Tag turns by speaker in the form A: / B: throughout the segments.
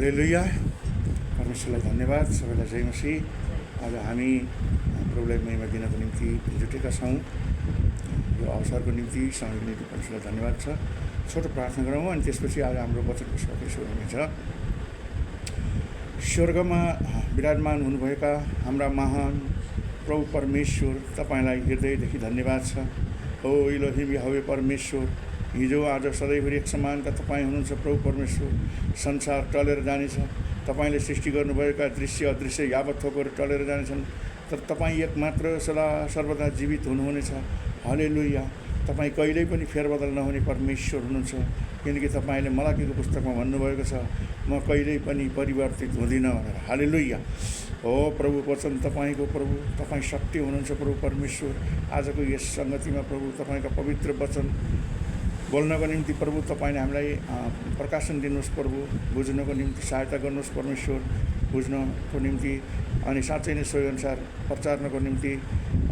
A: हालेलुया। परमेश्वरलाई धन्यवाद। सबैलाई जय मसीह। आज हामी प्रभुलाई महिमा दिनको निम्ति जुटेका छौँ। यो अवसरको निम्ति समयको निम्ति परमेश्वरलाई धन्यवाद छ। छोटो प्रार्थना गरौँ अनि त्यसपछि आज हाम्रो वचनको सबै सुरु हुनेछ। स्वर्गमा विराजमान हुनुभएका हाम्रा महान प्रभु परमेश्वर, तपाईँलाई हृदयदेखि धन्यवाद छ। ओ इलोहिम यहोवे परमेश्वर, हिजो आज सधैँभरि एक समानका तपाईँ हुनुहुन्छ। प्रभु परमेश्वर, संसार टलेर जानेछ, तपाईँले सृष्टि गर्नुभएका दृश्य अदृश्य यावत थोकहरू टलेर जानेछन्, तर तपाईँ एकमात्र सदा सर्वदा जीवित हुनुहुनेछ। हालेलुया। तपाईँ कहिल्यै पनि फेरबदल नहुने परमेश्वर हुनुहुन्छ, किनकि तपाईँले मलाकीको पुस्तकमा भन्नुभएको छ, म कहिल्यै पनि परिवर्तित हुँदिनँ भनेर। हालेलुया। हो प्रभु, वचन तपाईँको प्रभु, तपाईँ सत्य हुनुहुन्छ। प्रभु परमेश्वर, आजको यस सङ्गतिमा प्रभु तपाईँका पवित्र वचन बोल्नको निम्ति प्रभु तपाईँले हामीलाई प्रकाशन दिनुहोस्। प्रभु बुझ्नको निम्ति सहायता गर्नुहोस् परमेश्वर, बुझ्नको निम्ति अनि साँच्चै नै सोही अनुसार प्रचारनको निम्ति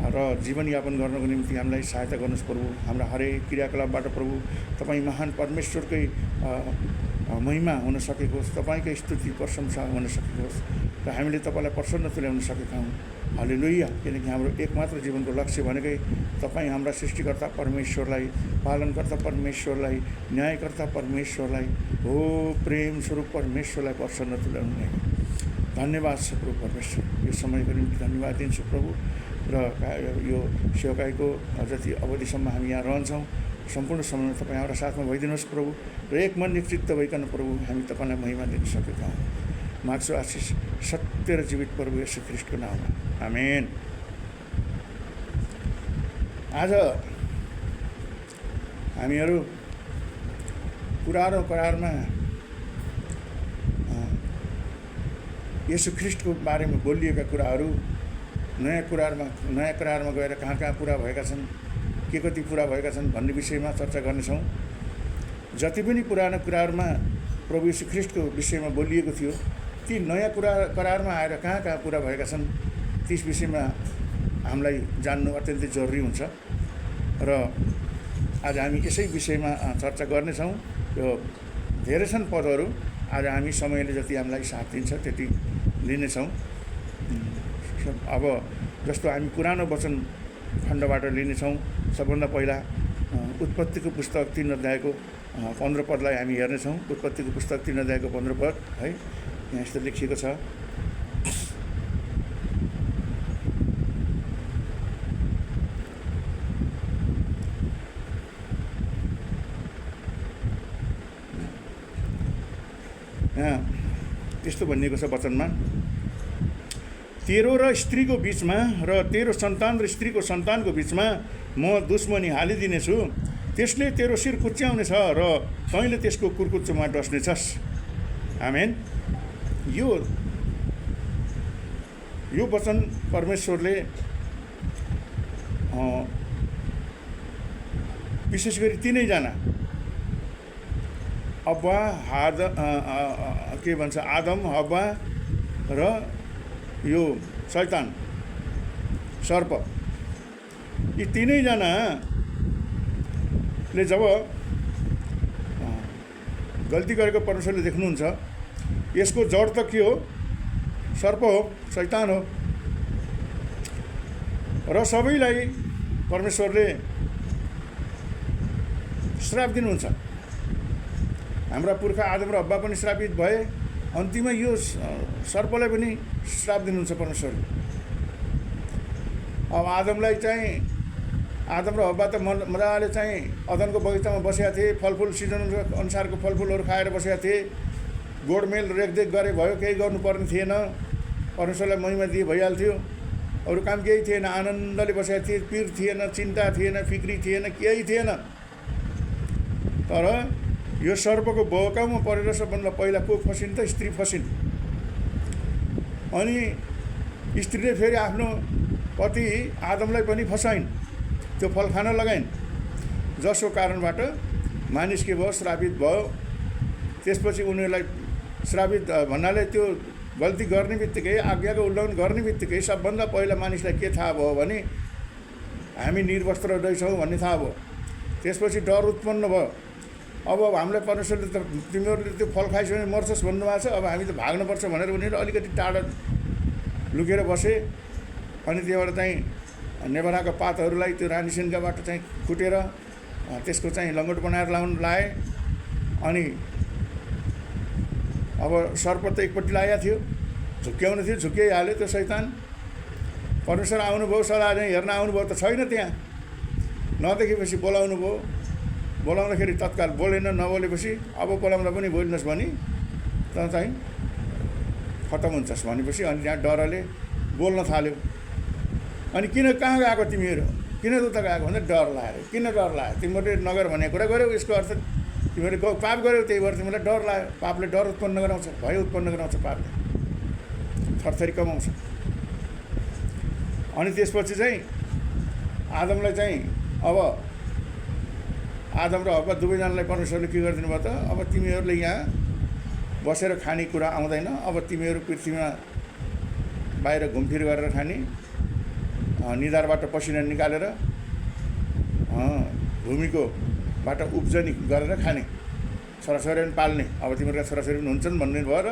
A: र जीवनयापन गर्नको निम्ति हामीलाई सहायता गर्नुहोस्। प्रभु हाम्रा हरेक क्रियाकलापबाट प्रभु तपाईँ महान परमेश्वरकै महिमा हुन सकेको होस्, तपाईँकै स्तुति प्रशंसा हुन सकेको होस् र हामीले तपाईँलाई प्रसन्न तुल्याउन सकेका हौँ। हालेलुया। किनकि हाम्रो एकमात्र जीवनको लक्ष्य भनेकै तपाईँ हाम्रा सृष्टिकर्ता परमेश्वरलाई, पालनकर्ता परमेश्वरलाई, न्यायकर्ता परमेश्वरलाई, हो प्रेम स्वरूप परमेश्वरलाई प्रसन्न तुल्याउनु। धन्यवाद छ प्रभु परमेश्वर। यो समयको निम्ति धन्यवाद दिन्छु प्रभु। र यो सेवकाईको जति अवधिसम्म हामी यहाँ रहन्छौँ, सम्पूर्ण समयमा तपाईँ हाम्रा साथमा भइदिनुहोस् प्रभु। र एक मन एक चित्त भइकन प्रभु हामी तपाईँलाई महिमा दिन सकेका हौँ। माग्छु आशिष सत्य र जीवित प्रभु येशू ख्रीष्टको नाममा, आमेन। आज हामीहरू पुरानो करारमा येशू ख्रीष्टको बारेमा बोलिएका कुराहरू नयाँ करारमा गएर कहाँ कहाँ पुरा भएका छन्, के कति पुरा भएका छन् भन्ने विषयमा चर्चा गर्नेछौँ। जति पनि पुरानो कुराहरूमा प्रभु येशू ख्रीष्टको विषयमा बोलिएको थियो, ती नयाँ करारमा आएर कहाँ कहाँ पुरा भएका छन्, त्यस विषयमा हामीलाई जान्नु अत्यन्तै जरुरी हुन्छ। र आज हामी यसै विषयमा चर्चा गर्नेछौँ। यो धेरै छन् पदहरू, आज हामी समयले जति हामीलाई साथ दिन्छ त्यति लिनेछौँ। अब जस्तो हामी पुरानो वचन खण्डबाट लिनेछौँ। सबभन्दा पहिला उत्पत्तिको पुस्तक 3 अध्यायको 15 पदलाई हामी हेर्नेछौँ। उत्पत्तिको पुस्तक 3 अध्यायको 15 पद है, यहाँ यस्तो लेखिएको छ। यहाँ त्यस्तो भनिएको छ वचनमा, तेरो र स्त्रीको बिचमा र तेरो सन्तान र स्त्रीको सन्तानको बिचमा म दुश्मनी हालिदिनेछु। त्यसले तेरो शिर कुच्याउनेछ र तैँले त्यसको कुर्कुच्चोमा डस्नेछस्। आमेन। यो वचन परमेश्वरले विशेष गरी तिनैजना आदम, हव्वा र यो शैतान सर्प, यी तिनैजनाले जब गल्ती गरेको परमेश्वरले देख्नुहुन्छ, यसको जड त के हो? सर्प हो, शैतान हो। र सबैलाई परमेश्वरले श्राप दिनुहुन्छ। हाम्रा पुर्खा आदम र हव्वा पनि श्रापित भए, अन्तिममा यो सर्पलाई पनि श्राप दिनुहुन्छ परमेश्वरले। अब आदमलाई चाहिँ, आदम र हव्वा त मजाले चाहिँ अदनको बगैँचामा बसेका थिए, फलफुल सिजन अनुसारको फलफुलहरू खाएर बसेका थिए, गोडमेल रेखदेख गरे भयो, केही गर्नुपर्ने थिएन, परमेश्वरलाई महिमा दिए भइहाल्थ्यो, अरू काम केही थिएन, आनन्दले बसेका थिए, पीर थिएन, चिन्ता थिएन, फिक्री थिएन, केही थिएन। तर यो सर्पको बहकाउमा परेर सबभन्दा पहिला को फसिन् त? स्त्री फसिन्। अनि स्त्रीले फेरि आफ्नो पति आदमलाई पनि फसाइन्, त्यो फल खान लगाइन्, जसको कारणबाट मानिस के भयो? श्रापित भयो। त्यसपछि उनीहरूलाई श्रापित भन्नाले त्यो गल्ती गर्ने बित्तिकै, आज्ञाको उल्लङ्घन गर्ने बित्तिकै सबभन्दा पहिला मानिसलाई के थाहा भयो भने हामी निर्वस्त्र रहेछौँ भन्ने थाहा भयो। त्यसपछि डर उत्पन्न भयो। अब हामीलाई परमेश्वरले त तिमीहरूले त्यो फल खाइसक्यो भने मर्छस् भन्नुभएको छ। अब हामी त भाग्नुपर्छ भनेर उनीहरू अलिकति टाढा लुकेर बसे। अनि त्यहाँबाट चाहिँ नेभाराका पातहरूलाई त्यो रानीसिन्काबाट चाहिँ कुटेर त्यसको चाहिँ लङ्गोट बनाएर लाए। अनि अब सर्प त एकपट्टि लागेको थियो, झुक्क्याउनु थियो, झुक्क्याइहाल्यो त्यो शैतान। परमेश्वर आउनुभयो, सल्लाह चाहिँ हेर्न आउनुभयो त छैन त्यहाँ, नदेखेपछि बोलाउनु भयो। बोलाउँदाखेरि तत्काल बोलेन, नबोलेपछि अब बोलाउँदा पनि बोल्नुहोस् भने त चाहिँ खतम हुन्छस् भनेपछि अनि त्यहाँ डरले बोल्न थाल्यो। अनि किन कहाँ गएको तिमीहरू, किन उता गएको भन्दा डर लाग्यो। किन डर लाग्यो? तिमीहरूले नगर भन्ने कुरा गऱ्यौ, यसको अर्थ तिमीहरूले पाप गऱ्यौ, त्यही भएर तिमीलाई डर लाग्यो। पापले डर उत्पन्न गराउँछ, भय उत्पन्न गराउँछ, पापले थरथरी कमाउँछ। अनि त्यसपछि चाहिँ आदमलाई चाहिँ अब आदम र हव्वा दुवैजनालाई परमेश्वरले के गरिदिनु भयो त, अब तिमीहरूले यहाँ बसेर खाने कुरा आउँदैन, अब तिमीहरू पृथ्वीमा बाहिर घुमफिर गरेर खाने, निधारबाट पसिना निकालेर भूमिको बाट उब्जनी गरेर खाने, छोराछोरी पनि पाल्ने, अब तिमीहरूका छोराछोरी पनि हुन्छन् भन्ने भयो। र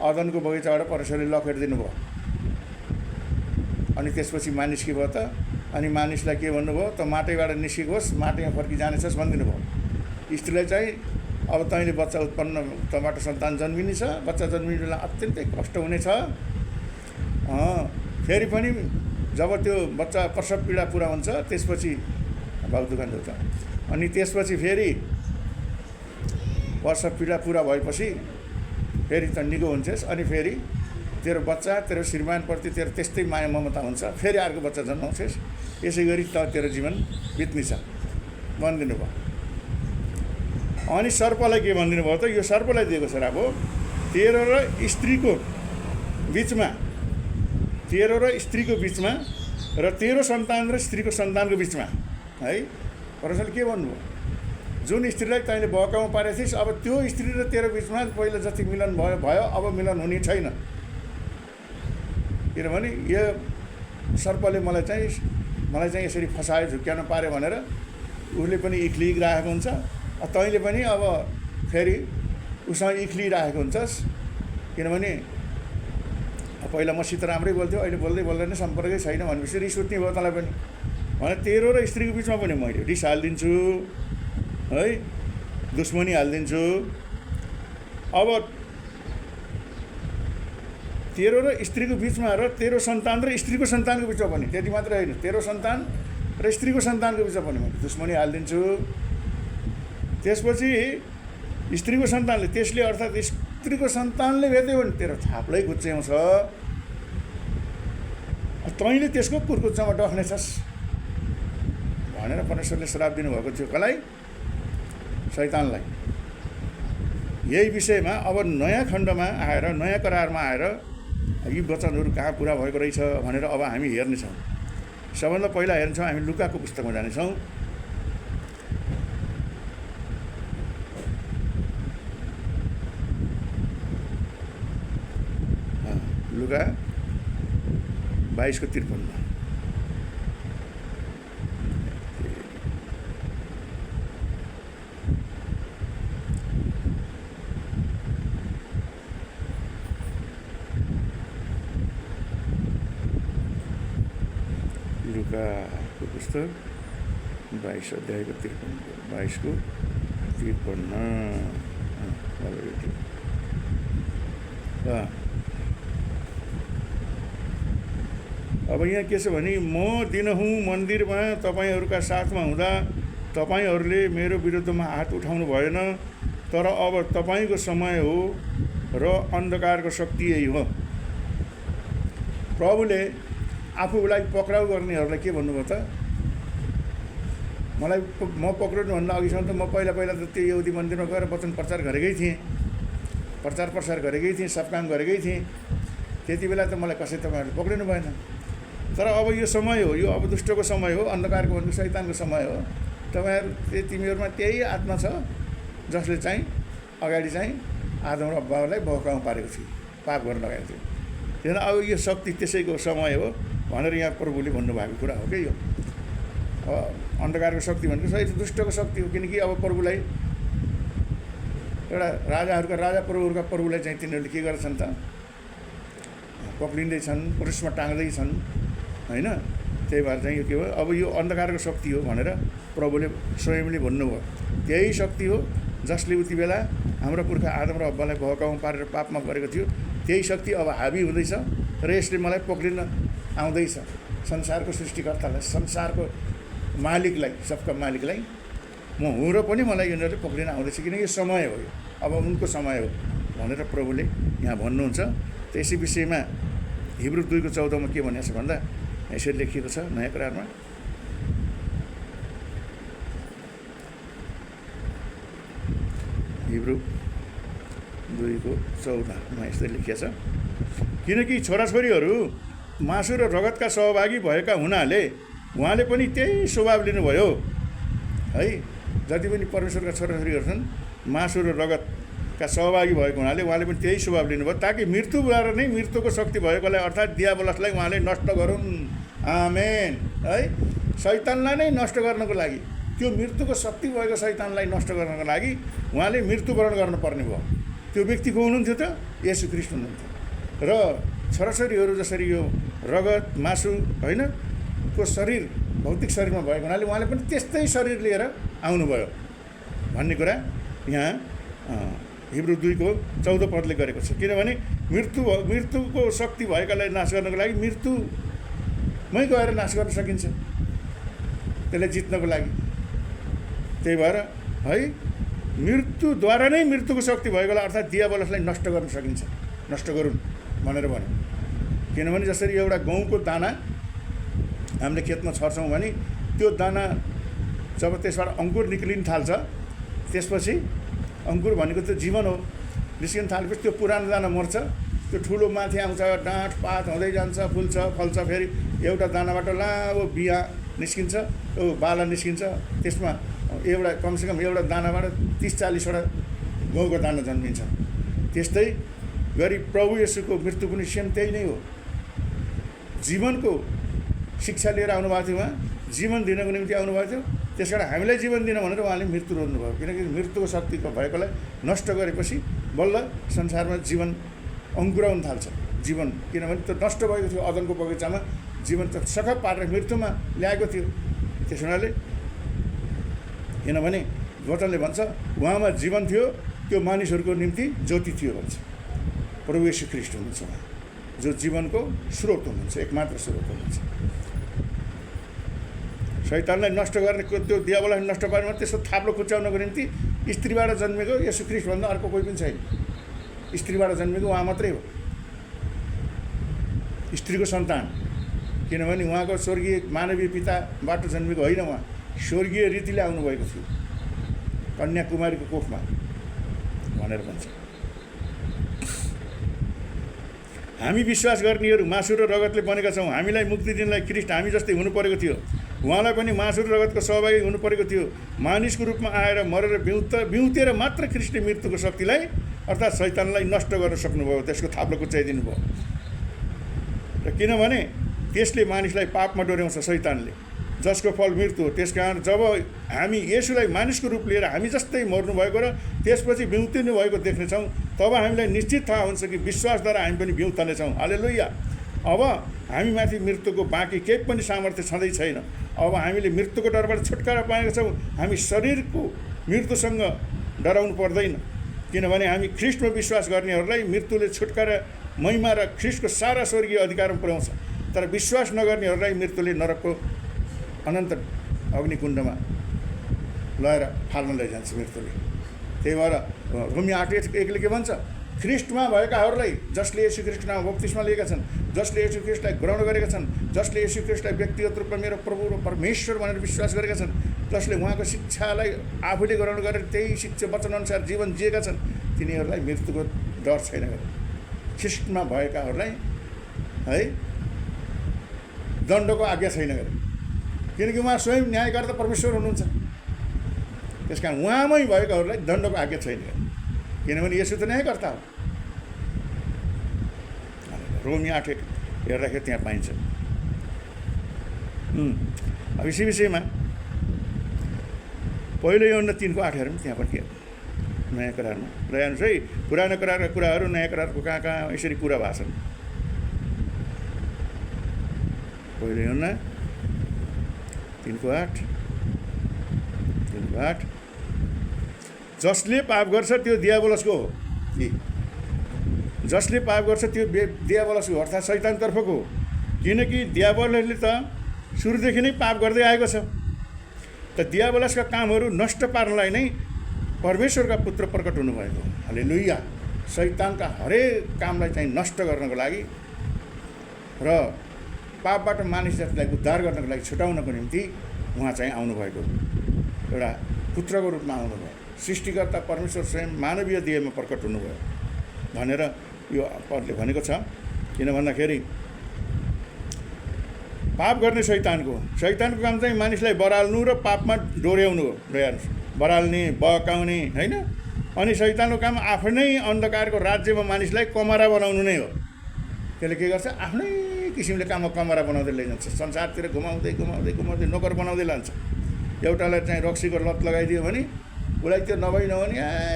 A: अदनको बगैँचाबाट परमेश्वरले लखेटिदिनु भयो। अनि त्यसपछि मानिस के भयो त, अनि मानिसलाई के भन्नुभयो त, माटैबाट निस्केको होस्, माटैमा फर्की जानेछस् भनिदिनु भयो। स्त्रीलाई चाहिँ अब तैँले बच्चा उत्पन्न, तँबाट सन्तान जन्मिनेछ, बच्चा जन्मिने बेला अत्यन्तै कष्ट हुनेछ। फेरि पनि जब त्यो बच्चा प्रसव पीडा पुरा हुन्छ त्यसपछि भाउ दुखान हुन्छ। अनि त्यसपछि फेरि प्रसव पीडा पुरा भएपछि फेरि त निको हुन्छस्। अनि फेरि तेरो बच्चा, तेरो श्रीमानप्रति तेरो त्यस्तै माया ममता हुन्छ, फेरि अर्को बच्चा जन्माउँछस्। यसै गरी त तेरो जीवन बित्नेछ भनिदिनु भयो। अनि सर्पलाई के भनिदिनु भयो त, यो सर्पलाई दिएको श्राप हो, तेरो र स्त्रीको बिचमा, तेरो र स्त्रीको बिचमा र तेरो सन्तान र स्त्रीको सन्तानको बिचमा है। परमेश्वरले के भन्नुभयो, जुन स्त्रीलाई तैँले बहकाउमा पारेको थिइस्, अब त्यो स्त्री र तेरो बिचमा पहिला जति मिलन भयो अब मिलन हुने छैन। किनभने यो सर्पले मलाई चाहिँ यसरी फसायो, झुक्क्याउन पार्यो भनेर उसले पनि इक्लिराखेको हुन्छ। तैँले पनि अब फेरि उसँग इक्लिराखेको हुन्छस्। किनभने पहिला मसित राम्रै बोल्थ्यो, अहिले बोल्दैन, सम्पर्कै छैन भनेपछि रिस उठ्ने भयो तँलाई पनि। भने तेरो र स्त्रीको बिचमा पनि मैले रिस हालिदिन्छु है, दुश्मनी हालिदिन्छु। अब तेरो र स्त्रीको बिचमा र तेरो सन्तान र स्त्रीको सन्तानको बिचमा पनि, त्यति मात्रै होइन, तेरो सन्तान र स्त्रीको सन्तानको बिचमा पनि मैले दुश्मनी हालिदिन्छु। त्यसपछि स्त्रीको सन्तानले, त्यसले अर्थात् स्त्रीको सन्तानले भेट्यो भने तेरो थाप्लै गुच्च्याउँछ, तैँले त्यसको कुर्कुच्चामा डख्नेछस् भनेर परमेश्वरले श्राप दिनुभएको थियो। कसलाई? शैतानलाई। यही विषयमा अब नयाँ खण्डमा आएर, नयाँ करारमा आएर यी वचनहरू कहाँ पुरा भएको रहेछ भनेर अब हामी हेर्नेछौँ। सबभन्दा पहिला हेर्नेछौँ हामी लुकाको पुस्तकमा जानेछौँ। लुका 22:53। लुकाको पुस्तक 22:53। अब यहाँ के छ भने, म दिनहुँ मन्दिरमा तपाईँहरूका साथमा हुँदा तपाईँहरूले मेरो विरुद्धमा हात उठाउनु भएन, तर अब तपाईँको समय हो र अन्धकारको शक्ति यही हो। प्रभुले आफूलाई पक्राउ गर्नेहरूलाई के भन्नुभयो त, म पक्राउनुभन्दा अघिसम्म त म पहिला त त्यो यहुदी मन्दिरमा गएर वचन प्रचार गरेकै थिएँ, प्रचार प्रसार गरेकै थिएँ, सब काम गरेकै थिएँ। त्यति बेला त मलाई कसै तपाईँहरूले पक्रिनु भएन। तर अब यो समय हो, यो अब दुष्टको समय हो, अन्धकारको भन्नु शैतानको समय हो। तिमीहरूमा त्यही आत्मा छ जसले चाहिँ अगाडि चाहिँ आदम र हव्वालाई बहकाउमा पारेको थियो, पाप गर्न लगाएको थियो। किन अब यो शक्ति त्यसैको समय हो भनेर यहाँ प्रभुले भन्नुभएको कुरा हो। कि यो अब अन्धकारको शक्ति भनेको सही दुष्टको शक्ति हो। किनकि अब प्रभुलाई एउटा राजाहरूका राजा प्रभुहरूका प्रभुलाई चाहिँ तिनीहरूले के गर्छन् त पक्रिँदैछन्, क्रुसमा टाङ्दैछन् होइन। त्यही भएर चाहिँ यो के हो, अब यो अन्धकारको शक्ति हो भनेर प्रभुले स्वयंले भन्नुभयो। त्यही शक्ति हो जसले उति बेला हाम्रो पुर्खा आदम र हव्वालाई भकाउँ पारेर पापमा गरेको थियो। त्यही शक्ति अब हाबी हुँदैछ र यसले मलाई पक्रिन आउँदैछ। संसारको सृष्टिकर्तालाई, संसारको मालिकलाई, सबका मालिकलाई म हुँ र पनि मलाई यिनीहरूले पक्रिन आउँदैछ, किनकि यो समय हो, यो अब उनको समय हो भनेर प्रभुले यहाँ भन्नुहुन्छ। त्यसै विषयमा हिब्रू 2:14 के भनेको छ भन्दा यसरी लेखिएको छ नयाँ करारमा, हिब्रू 2:14 यस्तै लेखिएको छ, किनकि छोराछोरीहरू मासु र रगतका सहभागी भएका हुनाले उहाँले पनि त्यही स्वभाव लिनुभयो है। जति पनि परमेश्वरका छोराछोरीहरू छन् मासु र रगतका सहभागी भएको हुनाले उहाँले पनि त्यही स्वभाव लिनुभयो, ताकि मृत्युद्वारा नै मृत्युको शक्ति भएकोलाई अर्थात् दियाबलसलाई उहाँले नष्ट गरून्। आमेन है। शैतानलाई नै नष्ट गर्नको लागि, त्यो मृत्युको शक्ति भएको शैतानलाई नष्ट गर्नको लागि उहाँले मृत्युवरण गर्नुपर्ने भयो। त्यो व्यक्ति को हुनुहुन्थ्यो त? येशू ख्रीष्ट हुनुहुन्थ्यो। र छोराछोरीहरू जसरी यो रगत मासु होइन को शरीर भौतिक शरीरमा भएको हुनाले उहाँले पनि त्यस्तै शरीर लिएर आउनुभयो भन्ने कुरा यहाँ हिब्रू 2:14 गरेको छ। किनभने मृत्युको शक्ति भएकालाई नाश गर्नको लागि मृत्युमै गएर नाश गर्न सकिन्छ, त्यसलाई जित्नको लागि। त्यही भएर है मृत्युद्वारा नै मृत्युको शक्ति भएकोलाई अर्थात् दियाबलसलाई नष्ट गर्न सकिन्छ, नष्ट गरून् भनेर भन्यो। किनभने जसरी एउटा गहुँको दाना हामीले खेतमा छर्छौँ भने त्यो दाना जब त्यसबाट अङ्कुर निक्लिन थाल्छ, त्यसपछि अङ्कुर भनेको त्यो जीवन हो, निस्किन थालेपछि त्यो पुरानो दाना मर्छ, त्यो ठुलो माथि आउँछ, डाँठ पात हुँदै जान्छ, फुल्छ फल्छ, फेरि एउटा दानाबाट लामो बिहा निस्किन्छ, त्यो बाला निस्किन्छ, त्यसमा एउटा कमसेकम एउटा दानाबाट 30-40वटा गहुँको दाना जन्मिन्छ। त्यस्तै गरी प्रभु येशूको मृत्यु पनि सेम त्यही नै हो। जीवनको शिक्षा लिएर आउनुभएको थियो, उहाँ जीवन दिनको निम्ति आउनुभएको थियो, त्यस कारण हामीलाई जीवन दिन भनेर उहाँले मृत्यु रोज्नुभयो। किनकि मृत्युको शक्तिको भएकोलाई नष्ट गरेपछि बल्ल संसारमा जीवन अङ्कुराउन थाल्छ जीवन। किनभने त्यो नष्ट भएको थियो अदनको बगैँचामा, जीवन त सखत पारेर मृत्युमा ल्याएको थियो। त्यस हुनाले किनभने वचनले भन्छ उहाँमा जीवन थियो, त्यो मानिसहरूको निम्ति ज्योति थियो भन्छ। प्रभु येशू ख्रीष्ट हुनुहुन्छ उहाँ, जो जीवनको स्रोत हुनुहुन्छ, एकमात्र स्रोत हुनुहुन्छ। शैतानलाई नष्ट गर्ने, त्यो दियाबललाई नष्ट पार्ने, त्यसको थाप्लो खुच्चाउनको निम्ति स्त्रीबाट जन्मेको येशू ख्रीष्ट भन्दा अर्को कोही पनि छैन। स्त्रीबाट जन्मेको उहाँ मात्रै हो, स्त्रीको सन्तान। किनभने उहाँको स्वर्गीय मानवीय पिताबाट जन्मेको होइन, उहाँ स्वर्गीय रीतिले आउनुभएको थियो, कन्याकुमारीको कोखमा भनेर भन्छ। हामी विश्वास गर्नेहरू मासु र रगतले बनेका छौँ, हामीलाई मुक्ति दिनलाई ख्रीष्ट हामी जस्तै हुनु परेको थियो, उहाँलाई पनि मासु र रगतको सहभागी हुनु परेको थियो। मानिसको रूपमा आएर मरेर बिउतेर मात्र ख्रीष्टले मृत्युको शक्तिलाई अर्थात् शैतानलाई नष्ट गर्न सक्नुभयो, त्यसको थाप्लो कुच्चाइदिनु भयो। र किनभने त्यसले मानिसलाई पापमा डोर्याउँछ शैतानले, जसको फल मृत्यु हो। त्यसकारण जब हामी येशूलाई मानिसको रूप लिएर हामी जस्तै मर्नुभएको र त्यसपछि बिउतिनु भएको देख्नेछौँ, तब हामीलाई निश्चित थाहा हुन्छ कि विश्वासद्वारा हामी पनि बिउतनेछौँ। हालेलुया। अब हामीमाथि मृत्युको बाँकी केही पनि सामर्थ्य छँदै छैन। अब हामीले मृत्युको डरबाट छुटकारा पाएका छौँ। हामी शरीरको मृत्युसँग डराउनु पर्दैन, किनभने हामी ख्रीष्टमा विश्वास गर्नेहरूलाई मृत्युले छुटकारा, महिमा र ख्रीष्टको सारा स्वर्गीय अधिकारमा पुर्याउँछ। तर विश्वास नगर्नेहरूलाई मृत्युले नरकको अनन्त अग्निकुण्डमा लगेर फाल्न लैजान्छ मृत्युले। त्यही भएर रोमी 8:1 के भन्छ, ख्रीष्टमा भएकाहरूलाई, जसले येशू ख्रीष्टमा बप्तिस्मा लिएका छन्, जसले येशू ख्रीष्टलाई ग्रहण गरेका छन्, जसले येशू ख्रीष्टलाई व्यक्तिगत रूपमा मेरो प्रभु र परमेश्वर भनेर विश्वास गरेका छन्, जसले उहाँको शिक्षालाई आफूले ग्रहण गरेर त्यही शिक्षा वचनअनुसार जीवन जिएका छन्, तिनीहरूलाई मृत्युको डर छैन। ख्रीष्टमा भएकाहरूलाई है दण्डको आज्ञा छैन गरे, किनकि उहाँ स्वयं न्यायकर्ता परमेश्वर हुनुहुन्छ। त्यस कारण उहाँमै भएकाहरूलाई दण्डको आज्ञा छैन, किनभने यसो त न्यायकर्ता हो। रोमी 8:1 हेर्दाखेरि त्यहाँ पाइन्छ। अब यसै विषयमा पहिलो यूहन्ना 3:8 हेरौँ, त्यहाँ पनि के नयाँ करारमा ल हेर्नुहोस् है, पुरानो करारका कुराहरू नयाँ करारको कहाँ कहाँ यसरी पुरा भएको छन्। पहिलो यूहन्ना 3:8 जसले पाप गर्छ त्यो दियाबलसको हो कि जसले पाप गर्छ त्यो दियाबलसको अर्थात् शैतानतर्फको हो, किनकि दियाबलसले त सुरुदेखि नै पाप गर्दै आएको छ। त दियाबलसका कामहरू नष्ट पार्नलाई नै परमेश्वरका पुत्र प्रकट हुनुभएको हो। हालेलुया। शैतानका हरेक कामलाई चाहिँ नष्ट गर्नको लागि र पापबाट मानिस जातिलाई उद्धार गर्नको लागि छुटाउनको निम्ति उहाँ चाहिँ आउनुभएको, एउटा पुत्रको रूपमा आउनुभयो। सृष्टिकर्ता परमेश्वर स्वयं मानवीय देहमा प्रकट हुनुभयो भनेर यो पदले भनेको छ। किन भन्दाखेरि पाप गर्ने शैतानको काम चाहिँ मानिसलाई बराल्नु र पापमा डोर्याउनु हो। बराल्ने, बहकाउने होइन। अनि शैतानको काम आफ्नै अन्धकारको राज्यमा मानिसलाई कमरा बनाउनु नै हो। त्यसले के गर्छ? आफ्नै किसिमले कमरा बनाउँदै लैजान्छ, संसारतिर घुमाउँदै नोकर बनाउँदै लान्छ। एउटालाई चाहिँ रक्सीको लत लगाइदियो भने उसलाई त्यो नभनी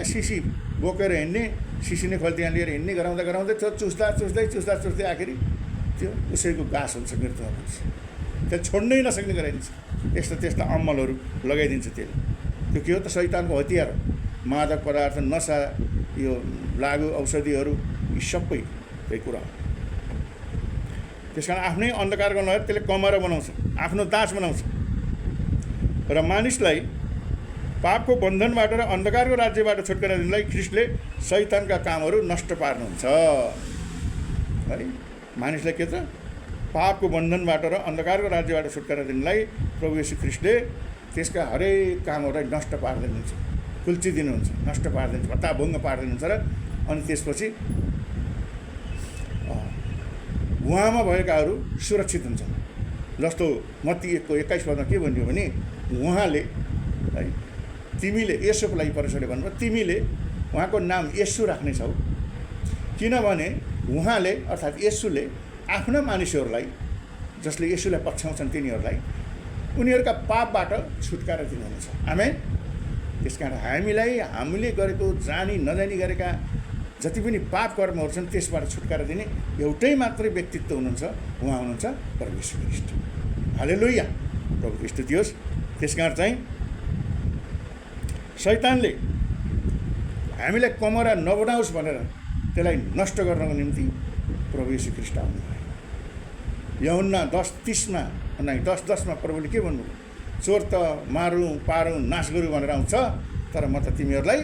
A: सिसी बोकेर हिँड्ने, सिसी नै खोल त्यहाँ लिएर हिँड्ने गराउँदै त्यो चुस्दै आखिरी त्यो उसैको गाँस हुन्छ, मृत्युमा पुग्छ। त्यो छोड्नै नसक्ने गराइदिन्छ। त्यस्ता अमलहरू लगाइदिन्छ। त्यो के हो त? शैतानको हतियार हो। मादक पदार्थ, नसा, यो लागु औषधिहरू, यी सबै त्यही कुरा हो। त्यस कारण आफ्नै अन्धकारको नहेर त्यसले कमरा बनाउँछ, आफ्नो दास बनाउँछ र मानिसलाई पापको बन्धनबाट र अन्धकारको राज्यबाट छुटकारा दिनलाई ख्रीष्टले शैतानका कामहरू नष्ट पार्नुहुन्छ है। मानिसलाई के त? पापको बन्धनबाट र अन्धकारको राज्यबाट छुटकारा दिनलाई प्रभु येशू ख्रीष्टले त्यसका हरेक कामहरूलाई नष्ट पारिदिनुहुन्छ, कुल्चिदिनुहुन्छ, नष्ट पारिदिनुहुन्छ, भत्ताभुङ्ग पारिदिनुहुन्छ। र अनि त्यसपछि उहाँमा भएकाहरू सुरक्षित हुन्छन्। जस्तो मत्ती 1:21 पदमा के भनियो भने उहाँले है, तिमीले येशूको लागि परमेश्वरले भन्नुभयो तिमीले उहाँको नाम येशू राख्नेछौ, किनभने उहाँले अर्थात् येशूले आफ्ना मानिसहरूलाई, जसले येशूलाई पछ्याउँछन् तिनीहरूलाई उनीहरूका पापबाट छुटकारा दिनुहुन्छ। आमेन। त्यसकारण हामीले गरेको जानी नजानी गरेका जति पनि पाप कर्महरू छन् त्यसबाट छुटकारा दिने एउटै मात्रै व्यक्तित्व हुनुहुन्छ, उहाँ हुनुहुन्छ परमेश्वर ख्रीष्ट। हालेलुया। प्रभु ख्रीष्ट दियोस्। त्यसकारण चाहिँ शैतानले हामीलाई कमरा नबनाओस् भनेर त्यसलाई नष्ट गर्नको निम्ति प्रभु येशू ख्रीष्ट आउनुभयो। यूहन्ना 10:10 प्रभुले के भन्नुभयो? चोर त मारौँ, पारौँ, नाश गरौँ भनेर आउँछ, तर म त तिमीहरूलाई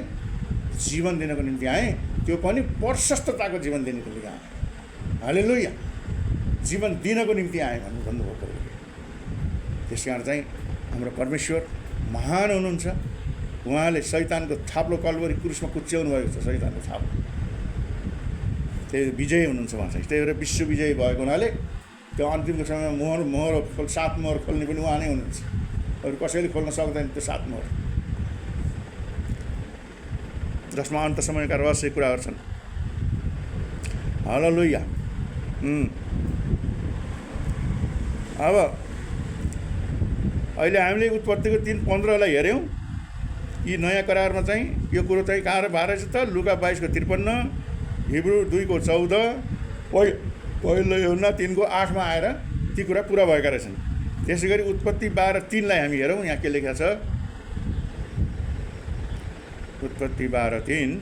A: जीवन दिनको निम्ति आएँ, त्यो पनि प्रशस्तताको जीवन दिनको निम्ति आएँ। हालेलुया। जीवन दिनको निम्ति आएँ भन्नुभयो प्रभुले। त्यस कारण चाहिँ हाम्रो परमेश्वर महान हुनुहुन्छ। उहाँले शैतानको थाप्लो कल्वरी क्रुसमा कुच्याउनु भएको छ। शैतानको थाप्लो त्यही विजय हुनुहुन्छ उहाँ चाहिँ। त्यही भएर विश्व विजय भएको हुनाले त्यो अन्तिमको समयमा 7 मोहर खोल्ने पनि उहाँ नै हुनुहुन्छ। अरू कसैले खोल्न सक्दैन त्यो 7 मोहर, जसमा अन्त समयका रहस्य कुराहरू छन्। हालेलुया। अब अहिले हामीले उत्पत्तिको 3:15 हेऱ्यौँ। यी नयाँ करारमा चाहिँ यो कुरो चाहिँ कहाँ भएर रहेछ त? लुका 22:53, हिब्रू 2:14, पहिलो यूहन्ना 3:8 आएर ती कुरा पुरा भएका रहेछन्। त्यसै गरी उत्पत्ति 12:3 हामी हेरौँ। यहाँ के लेखेको छ? उत्पत्ति 12:3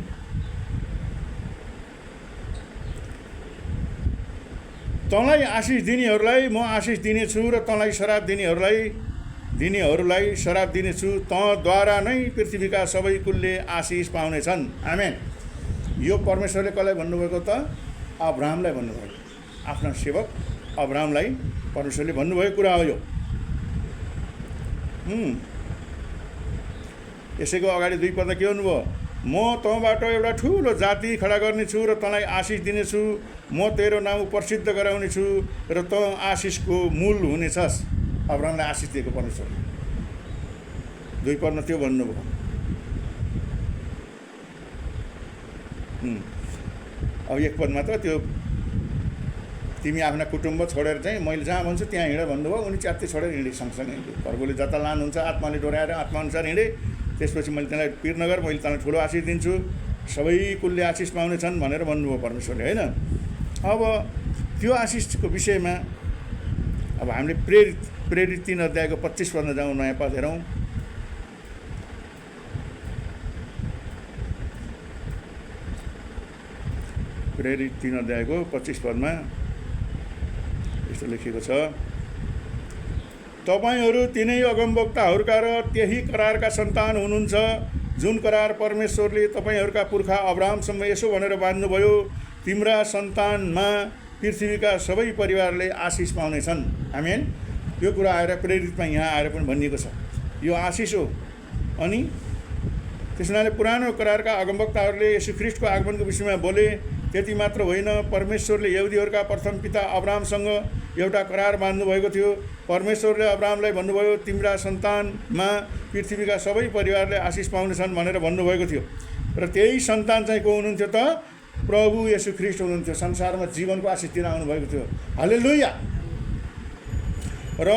A: तँलाई आशिष दिनेहरूलाई म आशिष दिनेछु र तँलाई शराब दिनेहरूलाई शराब दिनेछु। तँद्वारा नै पृथ्वीका सबै कुलले आशिष पाउनेछन्। आमेन। यो परमेश्वरले कसलाई भन्नुभएको त? अब्राहमलाई भन्नुभयो। आफ्ना सेवक अब्राहमलाई परमेश्वरले भन्नुभएको कुरा हो यो। यसैको अगाडि 2 पदमा के भन्नुभयो? म तँबाट एउटा ठुलो जाति खडा गर्नेछु र तँलाई आशिष दिनेछु। म तेरो नाम प्रसिद्ध गराउनेछु र तँ आशिषको मूल हुनेछस्। अब्राहमलाई आशिष दिएको परमेश्वरले 2 पदमा त्यो भन्नुभयो। अब 1 पदमा त त्यो तिमी आफ्ना कुटुम्ब छोडेर चाहिँ मैले जहाँ भन्छु त्यहाँ हिँड भन्नुभयो। उनी च्यात्ती छोडेर हिँडे सँगसँगै। प्रभुले जता लानुहुन्छ आत्माले डोर्याएर आत्माअनुसार हिँडे। त्यसपछि मैले त्यसलाई पिर नगर, मैले तँलाई ठुलो आशिष दिन्छु, सबै कुलले आशिष पाउनेछन् भनेर भन्नुभयो परमेश्वरले, होइन। अब त्यो आशिषको विषयमा अब हामीले प्रेरित 3 अध्यायको 25 पदमा जाउँ, नयाँ पद हेरौँ। प्रेरित 3 अध्यायको 25 पदमा यस्तो लेखिएको छ, तपाईहरू तिनै अगमवक्ताहरूका र त्यही करारका सन्तान हुनुहुन्छ जुन करार परमेश्वरले तपाईँहरूका पुर्खा अब्राहमसँग यसो भनेर बाँध्नुभयो, तिम्रा सन्तानमा पृथ्वीका सबै परिवारले आशिष पाउनेछन्। आमेन। यो कुरा आएर प्रेरितमा यहाँ आएर पनि भनिएको छ, यो आशिष हो। अनि त्यस हुनाले पुरानो करारका अगमवक्ताहरूले यसु ख्रीष्टको आगमनको विषयमा बोले। त्यति मात्र होइन, परमेश्वरले यहुदीहरूका प्रथम पिता अब्राहमसँग एउटा करार बाँध्नुभएको थियो। परमेश्वरले अब्राहमलाई भन्नुभयो, तिम्रा सन्तानमा पृथ्वीका सबै परिवारले आशिष पाउनेछन् भनेर भन्नुभएको थियो। र त्यही सन्तान चाहिँ को हुनुहुन्थ्यो त? प्रभु येशू ख्रीष्ट हुनुहुन्थ्यो। संसारमा जीवनको आशिष दिन आउनुभएको थियो। हालेलुया। र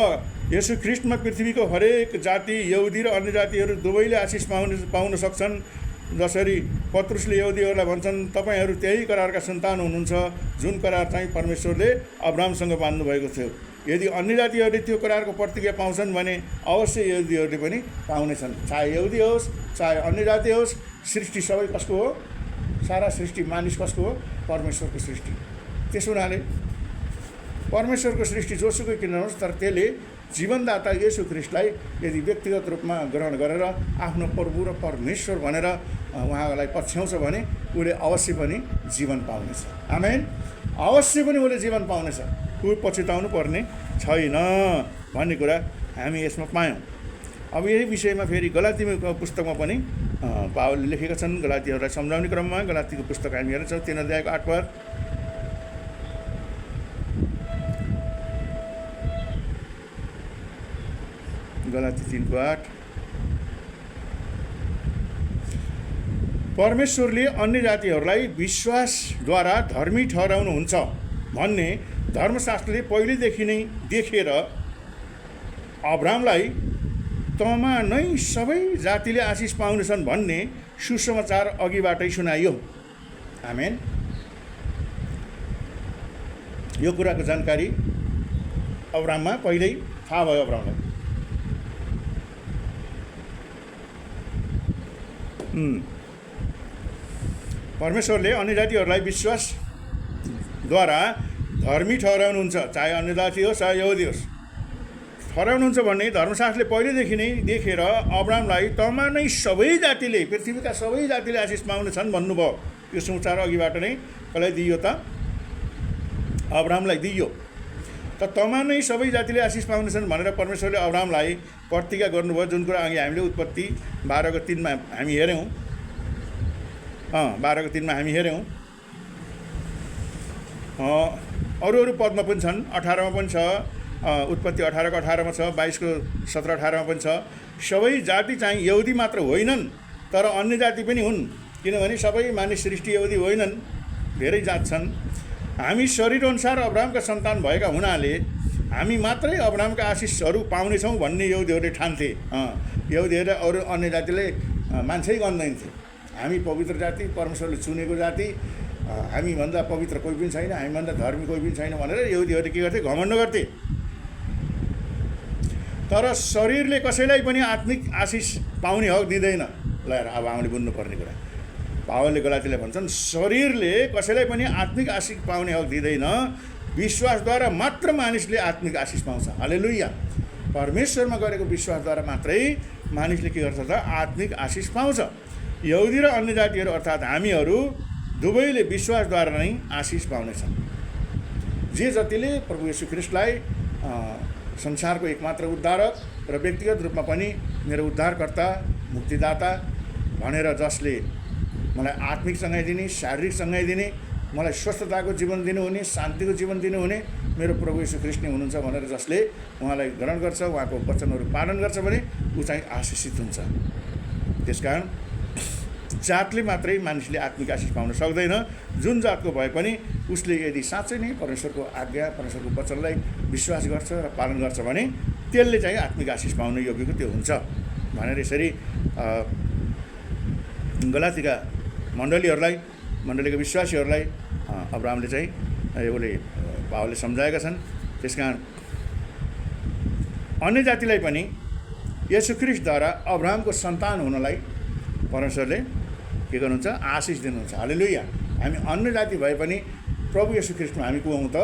A: येशू ख्रीष्टमा पृथ्वीको हरेक जाति, यहुदी र अन्य जातिहरू दुवैले आशिष पाउन सक्छन्। जसरी पत्रुसले यहुदीहरूलाई भन्छन्, तपाईहरू त्यही करारका सन्तान हुनुहुन्छ जुन करार चाहिँ परमेश्वरले अब्राहमसँग बाँध्नुभएको थियो। यदि अन्य जातिहरूले त्यो करारको प्रतिज्ञा पाउँछन् भने अवश्य यहुदीहरूले पनि पाउनेछन्। चाहे यहुदी होस्, चाहे अन्य जाति होस्, सृष्टि सबै कसको हो? सारा सृष्टि मानिस कसको हो? परमेश्वरको सृष्टि। त्यसो हुनाले परमेश्वरको सृष्टि जोसुकै किन नहोस्, तर त्यसले जीवनदाता येशू ख्रीष्टलाई यदि व्यक्तिगत रूपमा ग्रहण गरेर आफ्नो प्रभु र परमेश्वर भनेर उहाँलाई पछ्याउँछ भने उसले अवश्य पनि जीवन पाउनेछ। आमेन। अवश्य पनि उसले जीवन पाउनेछ, ऊ पछुताउनु पर्ने छैन भन्ने कुरा हामी यसमा पायौँ। अब यही विषयमा फेरि गलातीको पुस्तकमा पनि पावलले लेखेका छन्। गलातीहरूलाई सम्झाउने क्रममा गलातीको पुस्तक हामी हेर्छौँ 3 अध्यायको 8 पद। गलाती 3:8, परमेश्वरले अन्य जातिहरूलाई विश्वासद्वारा धर्मी ठहराउनुहुन्छ भन्ने धर्मशास्त्रले पहिलेदेखि नै देखेर अब्राहमलाई तँमा नै सबै जातिले आशिष पाउनेछन् भन्ने सुसमाचार अघिबाटै सुनाइयो। आमेन। यो कुराको जानकारी अब्राहममा पहिल्यै थाहा भयो। अब्राहमलाई परमेश्वरले अन्य जातिहरूलाई विश्वासद्वारा धर्मी ठहराउनुहुन्छ, चाहे अन्य जाति होस् चाहे यहुदी होस्, ठहराउनुहुन्छ भन्ने धर्मशास्त्रले पहिलेदेखि नै देखेर अब्राहमलाई तँमा नै सबै जातिले, पृथ्वीका सबै जातिले आशिष पाउनेछन् भन्नुभयो। यो समाचार अघिबाट नै कसलाई दिइयो त? अब्राहमलाई दिइयो। त तँमा नै सबै जातिले आशिष पाउनेछन् भनेर परमेश्वरले अब्राहमलाई प्रतिज्ञा गर्नुभयो, जुन कुरा अघि हामीले उत्पत्ति 12:3 हामी हेऱ्यौँ। 12:3 हामी हेऱ्यौँ। अरू पदमा पनि छन्, 18मा पनि छ, उत्पत्ति 18:18 छ, 22:17-18 पनि छ। सबै जाति चाहिँ यहुदी मात्र होइनन्, तर अन्य जाति पनि हुन्। किनभने सबै मानिस सृष्टि यहुदी होइनन्, धेरै जात छन्। हामी शरीरअनुसार अब्राहमका सन्तान भएका हुनाले हामी मात्रै अब्राहमका आशिषहरू पाउनेछौँ भन्ने यहुदीहरूले ठान्थे। यहुदीहरूले अरू अन्य जातिले मान्छे गन्दैन्थे। हामी पवित्र जाति, परमेश्वरले चुनेको जाति, हामीभन्दा पवित्र कोही पनि छैन, हामीभन्दा धर्मी कोही पनि छैन भनेर यहुदीहरूले के गर्थे? घमण्ड गर्थे। तर शरीरले कसैलाई पनि आत्मिक आशिष पाउने हक दिँदैन। ल अब हामीले बुझ्नुपर्ने कुरा पावलले गलातीलाई भन्छन्, शरीरले कसैलाई पनि आत्मिक आशिष पाउने हक दिँदैन, विश्वासद्वारा मात्र मानिसले आत्मिक आशिष पाउँछ। हालेलुया। परमेश्वरमा गरेको विश्वासद्वारा मात्रै मानिसले के गर्छ त? आत्मिक आशिष पाउँछ। यहुदी र अन्य जातिहरू अर्थात् हामीहरू दुवैले विश्वासद्वारा नै आशिष पाउनेछन्। जे जतिले प्रभु येशू ख्रीष्टलाई संसारको एकमात्र उद्धारक र व्यक्तिगत रूपमा पनि मेरो उद्धारकर्ता, मुक्तिदाता भनेर जसले मलाई आत्मिक सँगै दिने, शारीरिक सँगै दिने, मलाई स्वस्थताको जीवन दिनुहुने, शान्तिको जीवन दिनुहुने मेरो प्रभु येशू ख्रीष्ट नै हुनुहुन्छ भनेर जसले उहाँलाई ग्रहण गर्छ, उहाँको वचनहरू पालन गर्छ भने ऊ चाहिँ आशिषित हुन्छ। त्यसकारण जातले मात्रै मानिसले आत्मिक आशिष पाउन सक्दैन। जुन जातको भए पनि उसले यदि साँच्चै नै परमेश्वरको आज्ञा, परमेश्वरको वचनलाई विश्वास गर्छ र पालन गर्छ भने त्यसले चाहिँ आत्मिक आशिष पाउन योग्यको त्यो हुन्छ। भनेर यसरी गलातीका मण्डलीका विश्वासीहरूलाई अब्राहमले चाहिँ उसले पावलले सम्झाएका छन्। त्यसकारण अन्य जातिलाई पनि येशू ख्रीष्टद्वारा अब्राहमको सन्तान हुनलाई परमेश्वरले के गर्नुहुन्छ? आशिष दिनुहुन्छ। हालेलुया। हामी अन्य जाति भए पनि प्रभु येशू ख्रीष्टमा हामी को हौँ त?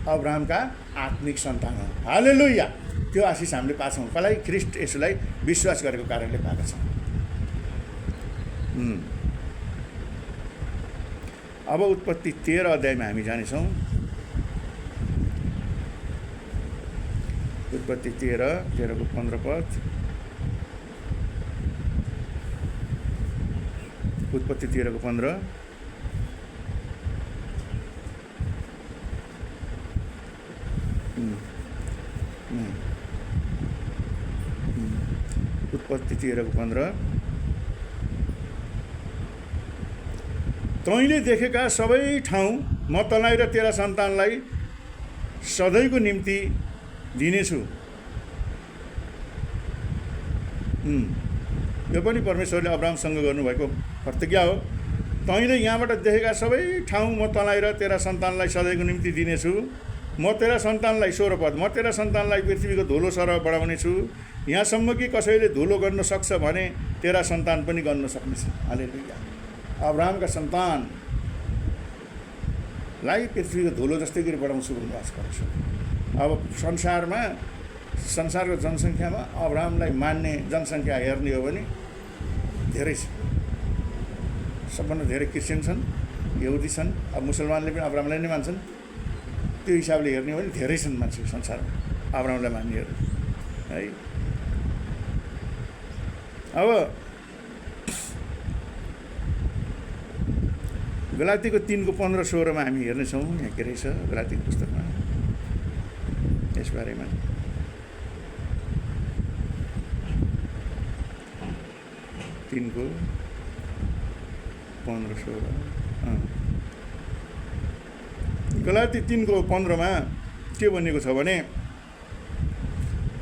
A: अब्राहमका आत्मिक सन्तान हौँ। हालेलुया। त्यो आशिष हामीले पाछौँ। कसलाई? ख्रीष्ट येशूलाई विश्वास गरेको कारणले पाएका छौँ। अब उत्पत्ति 13 अध्यायमा हामी जानेछौँ। उत्पत्ति 13 को 15 पद। उत्पत्ति 13 को 15। उत्पत्ति 13 को 15। तैँले देखेका सबै ठाउँ म तँलाई र तेरा सन्तानलाई सधैँको निम्ति दिनेछु। यो पनि परमेश्वरले अब्राहमसँग गर्नुभएको प्रतिज्ञा हो। तैँले यहाँबाट देखेका सबै ठाउँ म तँलाई र तेरा सन्तानलाई सधैँको निम्ति दिनेछु। म तेरा सन्तानलाई 16 पद, म तेरा सन्तानलाई पृथ्वीको धुलो सरह बढाउनेछु। यहाँसम्म कि कसैले धुलो गर्न सक्छ भने तेरा सन्तान पनि गर्न सक्नेछ। हालेलुया। अब्राहमका सन्तानलाई पृथ्वीको धुलो जस्तै गरी बढाउँछु भन्ने आश गर्छु। अब संसारको जनसङ्ख्यामा अब्राहमलाई मान्ने जनसङ्ख्या हेर्ने हो भने धेरै छ। सबभन्दा धेरै क्रिस्चियन छन्, यहुदी छन्। अब मुसलमानले पनि अब्राहमलाई नै मान्छन्। त्यो हिसाबले हेर्ने हो भने धेरै छन् मान्छे संसारमा अब्राहमलाई मान्नेहरू है। अब गलातीको 3 को 15-16 हामी हेर्नेछौँ। यहाँ के रहेछ गलातीको पुस्तकमा यस बारेमा। तीन को 15-16 गलाती 3 को 15 के भनिएको छ भने,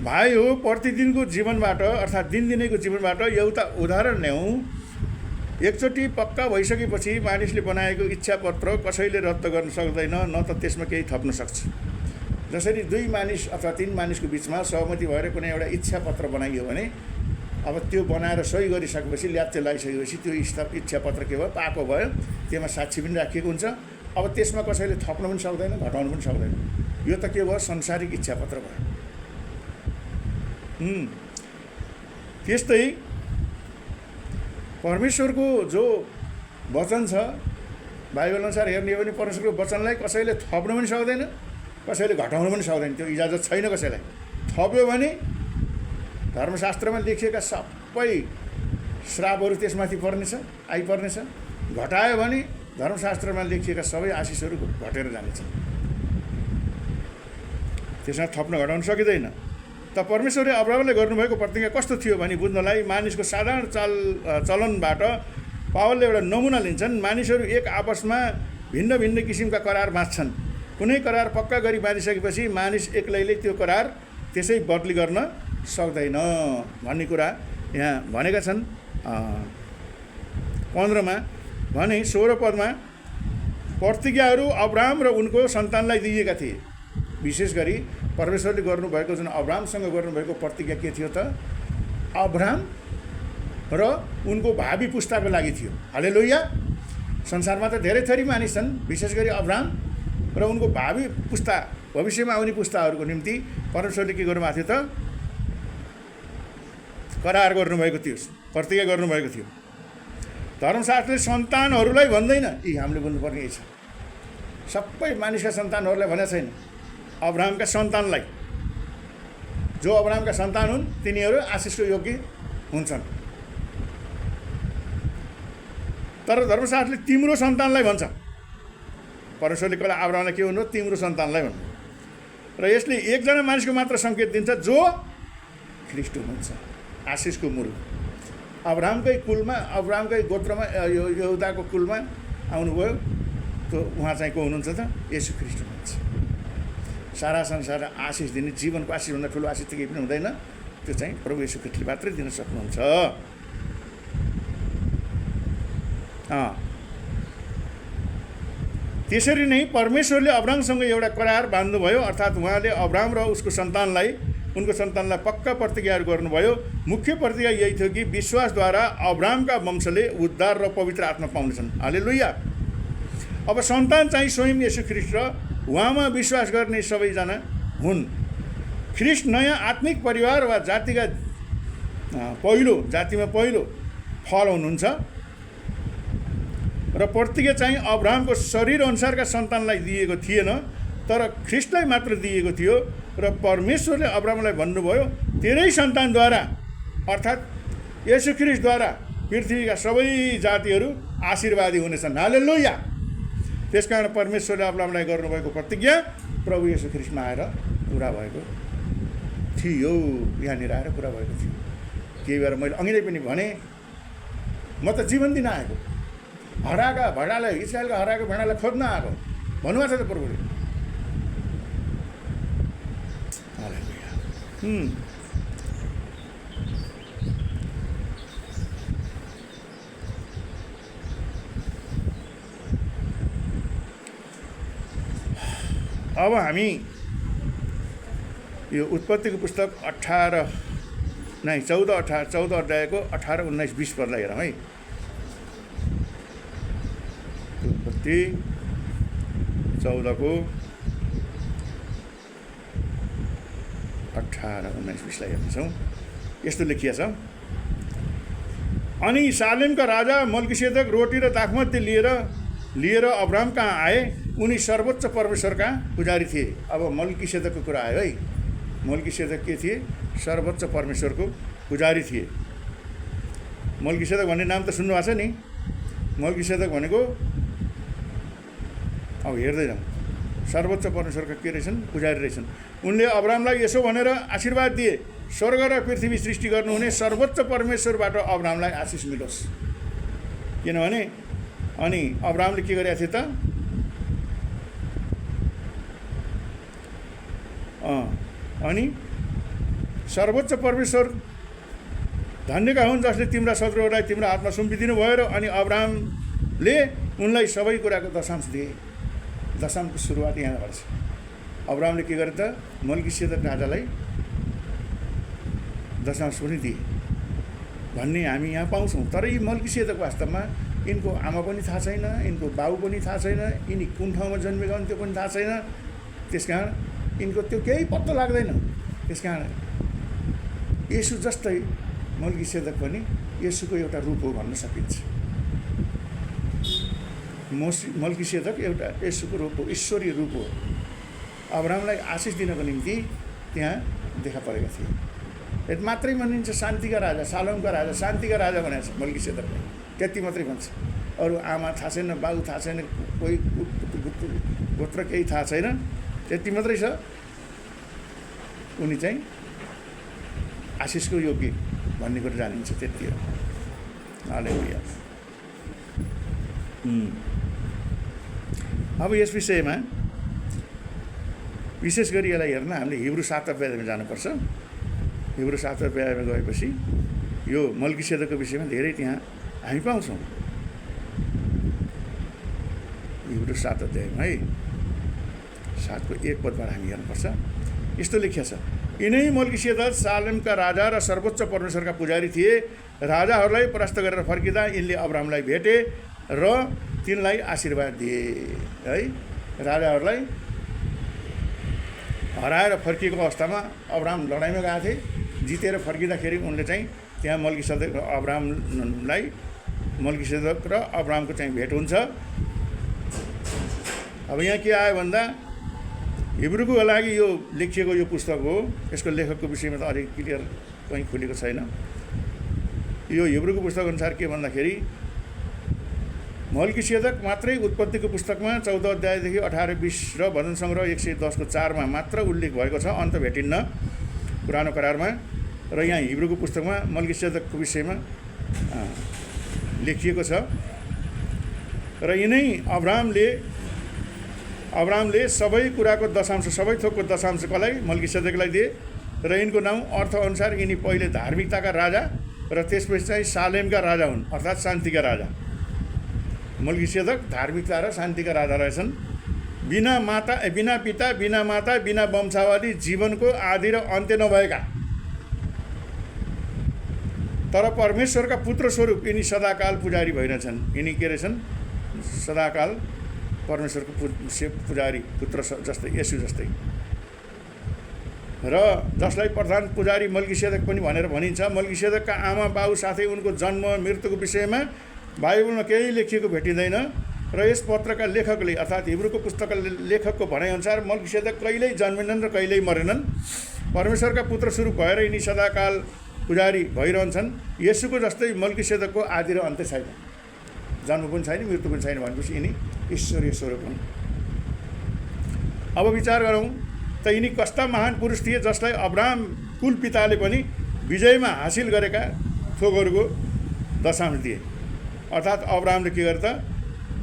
A: भाइ हो प्रतिदिनको जीवनबाट अर्थात् दिनदिनैको जीवनबाट एउटा उदाहरण ल्याउँ। एकचोटि पक्का भइसकेपछि मानिसले बनाएको इच्छा पत्र कसैले रद्द गर्न सक्दैन, न त त्यसमा केही थप्न सक्छ। जसरी 2 मानिस अथवा 3 मानिसको बिचमा सहमति भएर कुनै एउटा इच्छा पत्र बनाइयो भने अब त्यो बनाएर सही गरिसकेपछि ल्याप्चे लगाइसकेपछि त्यो इच्छा पत्र के भयो? पाएको भयो। त्यसमा साक्षी पनि राखिएको हुन्छ। अब त्यसमा कसैले थप्न पनि सक्दैन, घटाउनु पनि सक्दैन। यो त के भयो? संसारिक इच्छा पत्र भयो। त्यस्तै परमेश्वरको जो वचन छ, बाइबल अनुसार हेर्ने हो भने परमेश्वरको वचनलाई कसैले थप्न पनि सक्दैन, कसैले घटाउनु पनि सक्दैन। त्यो इजाजत छैन कसैलाई। थप्यो भने धर्मशास्त्रमा लेखिएका सबै श्रापहरू त्यसमाथि आइपर्नेछ। घटायो भने धर्मशास्त्रमा लेखिएका सबै आशिषहरू घटेर जानेछ। त्यसमा थप्न घटाउन सकिँदैन। त परमेश्वरले अब्राहमलाई गर्नुभएको प्रतिज्ञा कस्तो थियो भने बुझ्नलाई मानिसको साधारण चलनबाट पावलले एउटा नमुना लिन्छन्। मानिसहरू एक आपसमा भिन्न भिन्न किसिमका करार बाँच्छन्। कुनै करार पक्का गरी बाँधिसकेपछि मानिस एक्लैले त्यो करार त्यसै बदली गर्न सक्दैन भन्ने कुरा यहाँ भनेका छन्। 15 भने 16 पदमा प्रतिज्ञाहरू अब्राहम र उनको सन्तानलाई दिएका थिए। विशेष गरी परमेश्वरले गर्नुभएको जुन अब्राहमसँग गर्नुभएको प्रतिज्ञा के थियो त? अब्राहम र उनको भावी पुस्ताको लागि थियो। हालेलुया। संसारमा त धेरै थरी मानिस छन्। विशेष गरी अब्राहम र उनको भावी पुस्ता, भविष्यमा आउने पुस्ताहरूको निम्ति परमेश्वरले के गर्नुभएको थियो त? करार गर्नुभएको थियो, प्रतिज्ञा गर्नुभएको थियो। धर्मशास्त्रले सन्तानहरूलाई भन्दैन। यी हामीले बुझ्नुपर्ने छ। सबै मानिसका सन्तानहरूलाई भनेको छैन। अब्राहमका सन्तानलाई, जो अब्राहमका सन्तान हुन् तिनीहरू आशिषको योग्य हुन्छन्। तर धर्मशास्त्रले तिम्रो सन्तानलाई भन्छ। परमेश्वरले कहिले अब्राहमलाई के भन्नु? तिम्रो सन्तानलाई भन्नु। र यसले एकजना मानिसको मात्र सङ्केत दिन्छ जो ख्रीष्ट हुनुहुन्छ, आशिषको मुरु। अब्राहमकै कुलमा, अब्राहमकै गोत्रमा, यहुदाको कुलमा आउनुभयो। त्यो उहाँ चाहिँ को हुनुहुन्छ त? येशू ख्रीष्ट हुनुहुन्छ। सारा संसार आशिष दिने, जीवनको आशिषभन्दा ठुलो आशिष त केही पनि हुँदैन। त्यो चाहिँ प्रभु येशू ख्रीष्टले मात्रै दिन सक्नुहुन्छ। त्यसरी नै परमेश्वरले अब्राहमसँग एउटा करार बाँध्नुभयो, अर्थात् उहाँले अब्राहम र उनको सन्तानलाई पक्का प्रतिज्ञाहरू गर्नुभयो। मुख्य प्रतिज्ञा यही थियो कि विश्वासद्वारा अब्राहमका वंशले उद्धार र पवित्र आत्मा पाउनेछन्। हालेलुया। अब सन्तान चाहिँ स्वयं येशू ख्रीष्ट र उहाँमा विश्वास गर्ने सबैजना हुन्। ख्रीष्ट नयाँ आत्मिक परिवार वा जातिमा पहिलो फल हुनुहुन्छ र प्रतिज्ञा चाहिँ अब्राहमको शरीर अनुसारका सन्तानलाई दिएको थिएन, तर ख्रीष्टलाई मात्र दिएको थियो। र परमेश्वरले अब्राहमलाई भन्नुभयो, तेरै सन्तानद्वारा अर्थात् येशू ख्रीष्टद्वारा पृथ्वीका सबै जातिहरू आशीर्वादी हुनेछन्। हालेलुया। त्यसकारण परमेश्वरले अब्राहमलाई गर्नुभएको प्रतिज्ञा प्रभु येशू ख्रीष्टमा आएर पुरा भएको थियो। यहाँनिर आएर पुरा भएको थियो। केही भएर मैले अघि नै पनि भने, म त जीवन दिन आएको, इस्रायलका हराएका भेडालाई खोज्न आएको भन्नुभएको छ त प्रभुले। अब हामी यो उत्पत्तिको पुस्तक 14 अध्यायको 18, 19, 20 पदलाई हेरौँ है। उत्पत्ति 14 18, 19, 20 लाई हेर्नेछौँ। यस्तो लेखिएको छ, अनि सालेमका राजा मल्कीसेदक रोटी र दाखमती लिएर अब्राहम कहाँ आए। उनी सर्वोच्च परमेश्वरका पुजारी थिए। अब मल्कीसेदकको कुरा आयो है। मल्कीसेदक के थिए? सर्वोच्च परमेश्वरको पुजारी थिए। मल्कीसेदक भन्ने नाम त सुन्नुभएको छ नि। मल्कीसेदक भनेको अब हेर्दै जाउँ, सर्वोच्च परमेश्वरका के रहेछन्? पुजारी रहेछन्। उनले अब्राहमलाई यसो भनेर आशीर्वाद दिए, स्वर्ग र पृथ्वी सृष्टि गर्नुहुने सर्वोच्च परमेश्वरबाट अब्राहमलाई आशिष मिलोस्। किनभने अनि अब्राहमले के गरेका थिए त? अनि सर्वोच्च परमेश्वर धन्यका हुन् जसले तिम्रा शत्रुहरूलाई तिम्रो हातमा सुम्पिदिनु भयो। र अनि अब्राहमले उनलाई सबै कुराको दशांश दिए। दशांशको सुरुवात यहाँबाट छ। अब्राहमले के गरे त? मल्कीसेदक राजालाई दशांश पनि दिए भन्ने हामी यहाँ पाउँछौँ। तर यी मल्कीसेदक वास्तवमा यिनको आमा पनि थाहा छैन, यिनको बाउ पनि थाहा छैन, यिनी कुन ठाउँमा जन्मेका हुन् त्यो पनि थाहा छैन। त्यसकारण यिनको त्यो केही पत्तो लाग्दैन। त्यसकारण येशू जस्तै मल्कीसेदक पनि येशूको एउटा रूप हो भन्न सकिन्छ। मल्कीसेदक एउटा येशूको रूप हो, ईश्वरीय रूप हो। अब्राहमलाई आशिष दिनको निम्ति त्यहाँ देखा परेका थिए। यति मात्रै भनिन्छ, शान्तिका राजा, सालोमका राजा, शान्तिका राजा भनेको छ मल्कीसेदकलाई। त्यति मात्रै भन्छ। अरू आमा थाहा छैन, बाउ थाहा छैन, कोही गोत्र केही थाहा छैन, त्यति मात्रै छ। उनी चाहिँ आशिषको योग्य भन्ने कुरो जानिन्छ, त्यति हो। हालेलुया। अब यस विषयमा विशेष गरी यसलाई हेर्न हामीले हिब्रू 7 अध्यायमा जानुपर्छ। हिब्रू 7 अध्यायमा गएपछि यो मल्कीसेदकको विषयमा धेरै त्यहाँ हामी पाउँछौँ। हिब्रू 7 अध्यायमा है 7को 1 पदबाट हामी हेर्नुपर्छ। यस्तो लेखिएको छ, यिनै मल्कीसेदक सालेमका राजा र सर्वोच्च परमेश्वरका पुजारी थिए। राजाहरूलाई परास्त गरेर फर्किँदा यिनले अब्राहमलाई भेटे र तिनलाई आशीर्वाद दिए है। राजाहरूलाई हराएर फर्किएको अवस्थामा अब्राहम लडाइँमा गएको थिए। जितेर फर्किँदाखेरि उनले चाहिँ त्यहाँ मल्कीसेदक र अब्राहमको चाहिँ भेट हुन्छ। अब यहाँ के आयो भन्दा हिब्रूको लागि यो लेखिएको यो पुस्तक हो। यसको लेखकको विषयमा त अलिक क्लियर कहीँ खुलेको छैन। यो हिब्रूको पुस्तक अनुसार के भन्दाखेरि मल्कीसेदक मात्रै उत्पत्तिको पुस्तकमा 14 अध्यायदेखि 18, 20 र भजन सङ्ग्रह 110 को 4 मा मात्र उल्लेख भएको छ। अन्त भेटिन्न पुरानो करारमा। र यहाँ हिब्रूको पुस्तकमा मल्कीसेदकको विषयमा लेखिएको छ। र यिनै अब्राहमले सबै कुराको दशांश, सबै थोकको दशांश कसलाई? मल्कीसेदकलाई दिए। र यिनको नाउँ अर्थअनुसार यिनी पहिले धार्मिकताका राजा र त्यसपछि चाहिँ सालेमका राजा हुन्, अर्थात् शान्तिका राजा। मल्कीसेदक धार्मिकता र शान्तिका राजा रहेछन्। बिना पिता, बिना माता, बिना वंशावली, जीवनको आदि र अन्त्य नभएका, तर परमेश्वरका पुत्र स्वरूप यिनी सदाकाल पुजारी भइरहेछन्। यिनी के रहेछन्? सदाकाल परमेश्वरको पुजारी, पुत्र जस्तै, येशू जस्तै। र जसलाई प्रधान पुजारी मल्कीसेदक पनि भनेर भनिन्छ। मल्कीसेदकका आमा बाउ साथै उनको जन्म मृत्युको विषयमा बाइबलमा केही लेखिएको भेटिँदैन। र यस पत्रका लेखकले अर्थात् हिब्रूको पुस्तकका लेखकको भनाइअनुसार मल्कीसेदक कहिल्यै जन्मेनन् र कहिल्यै मरेनन्। परमेश्वरका पुत्र स्वरूप भएर यिनी सदाकाल पुजारी भइरहन्छन्। येशूको जस्तै मल्कीसेदकको आदि र अन्त्य छैन, जन्म पनि छैन, मृत्यु पनि छैन भनेपछि यिनी ईश्वरीय स्वरूप हुन्। अब विचार गरौँ त यिनी कस्ता महान पुरुष थिए जसलाई अब्राहम कुल पिताले पनि विजयमा हासिल गरेका थोकहरूको दशांश दिए। अर्थात् अब्राहमले के गरे त?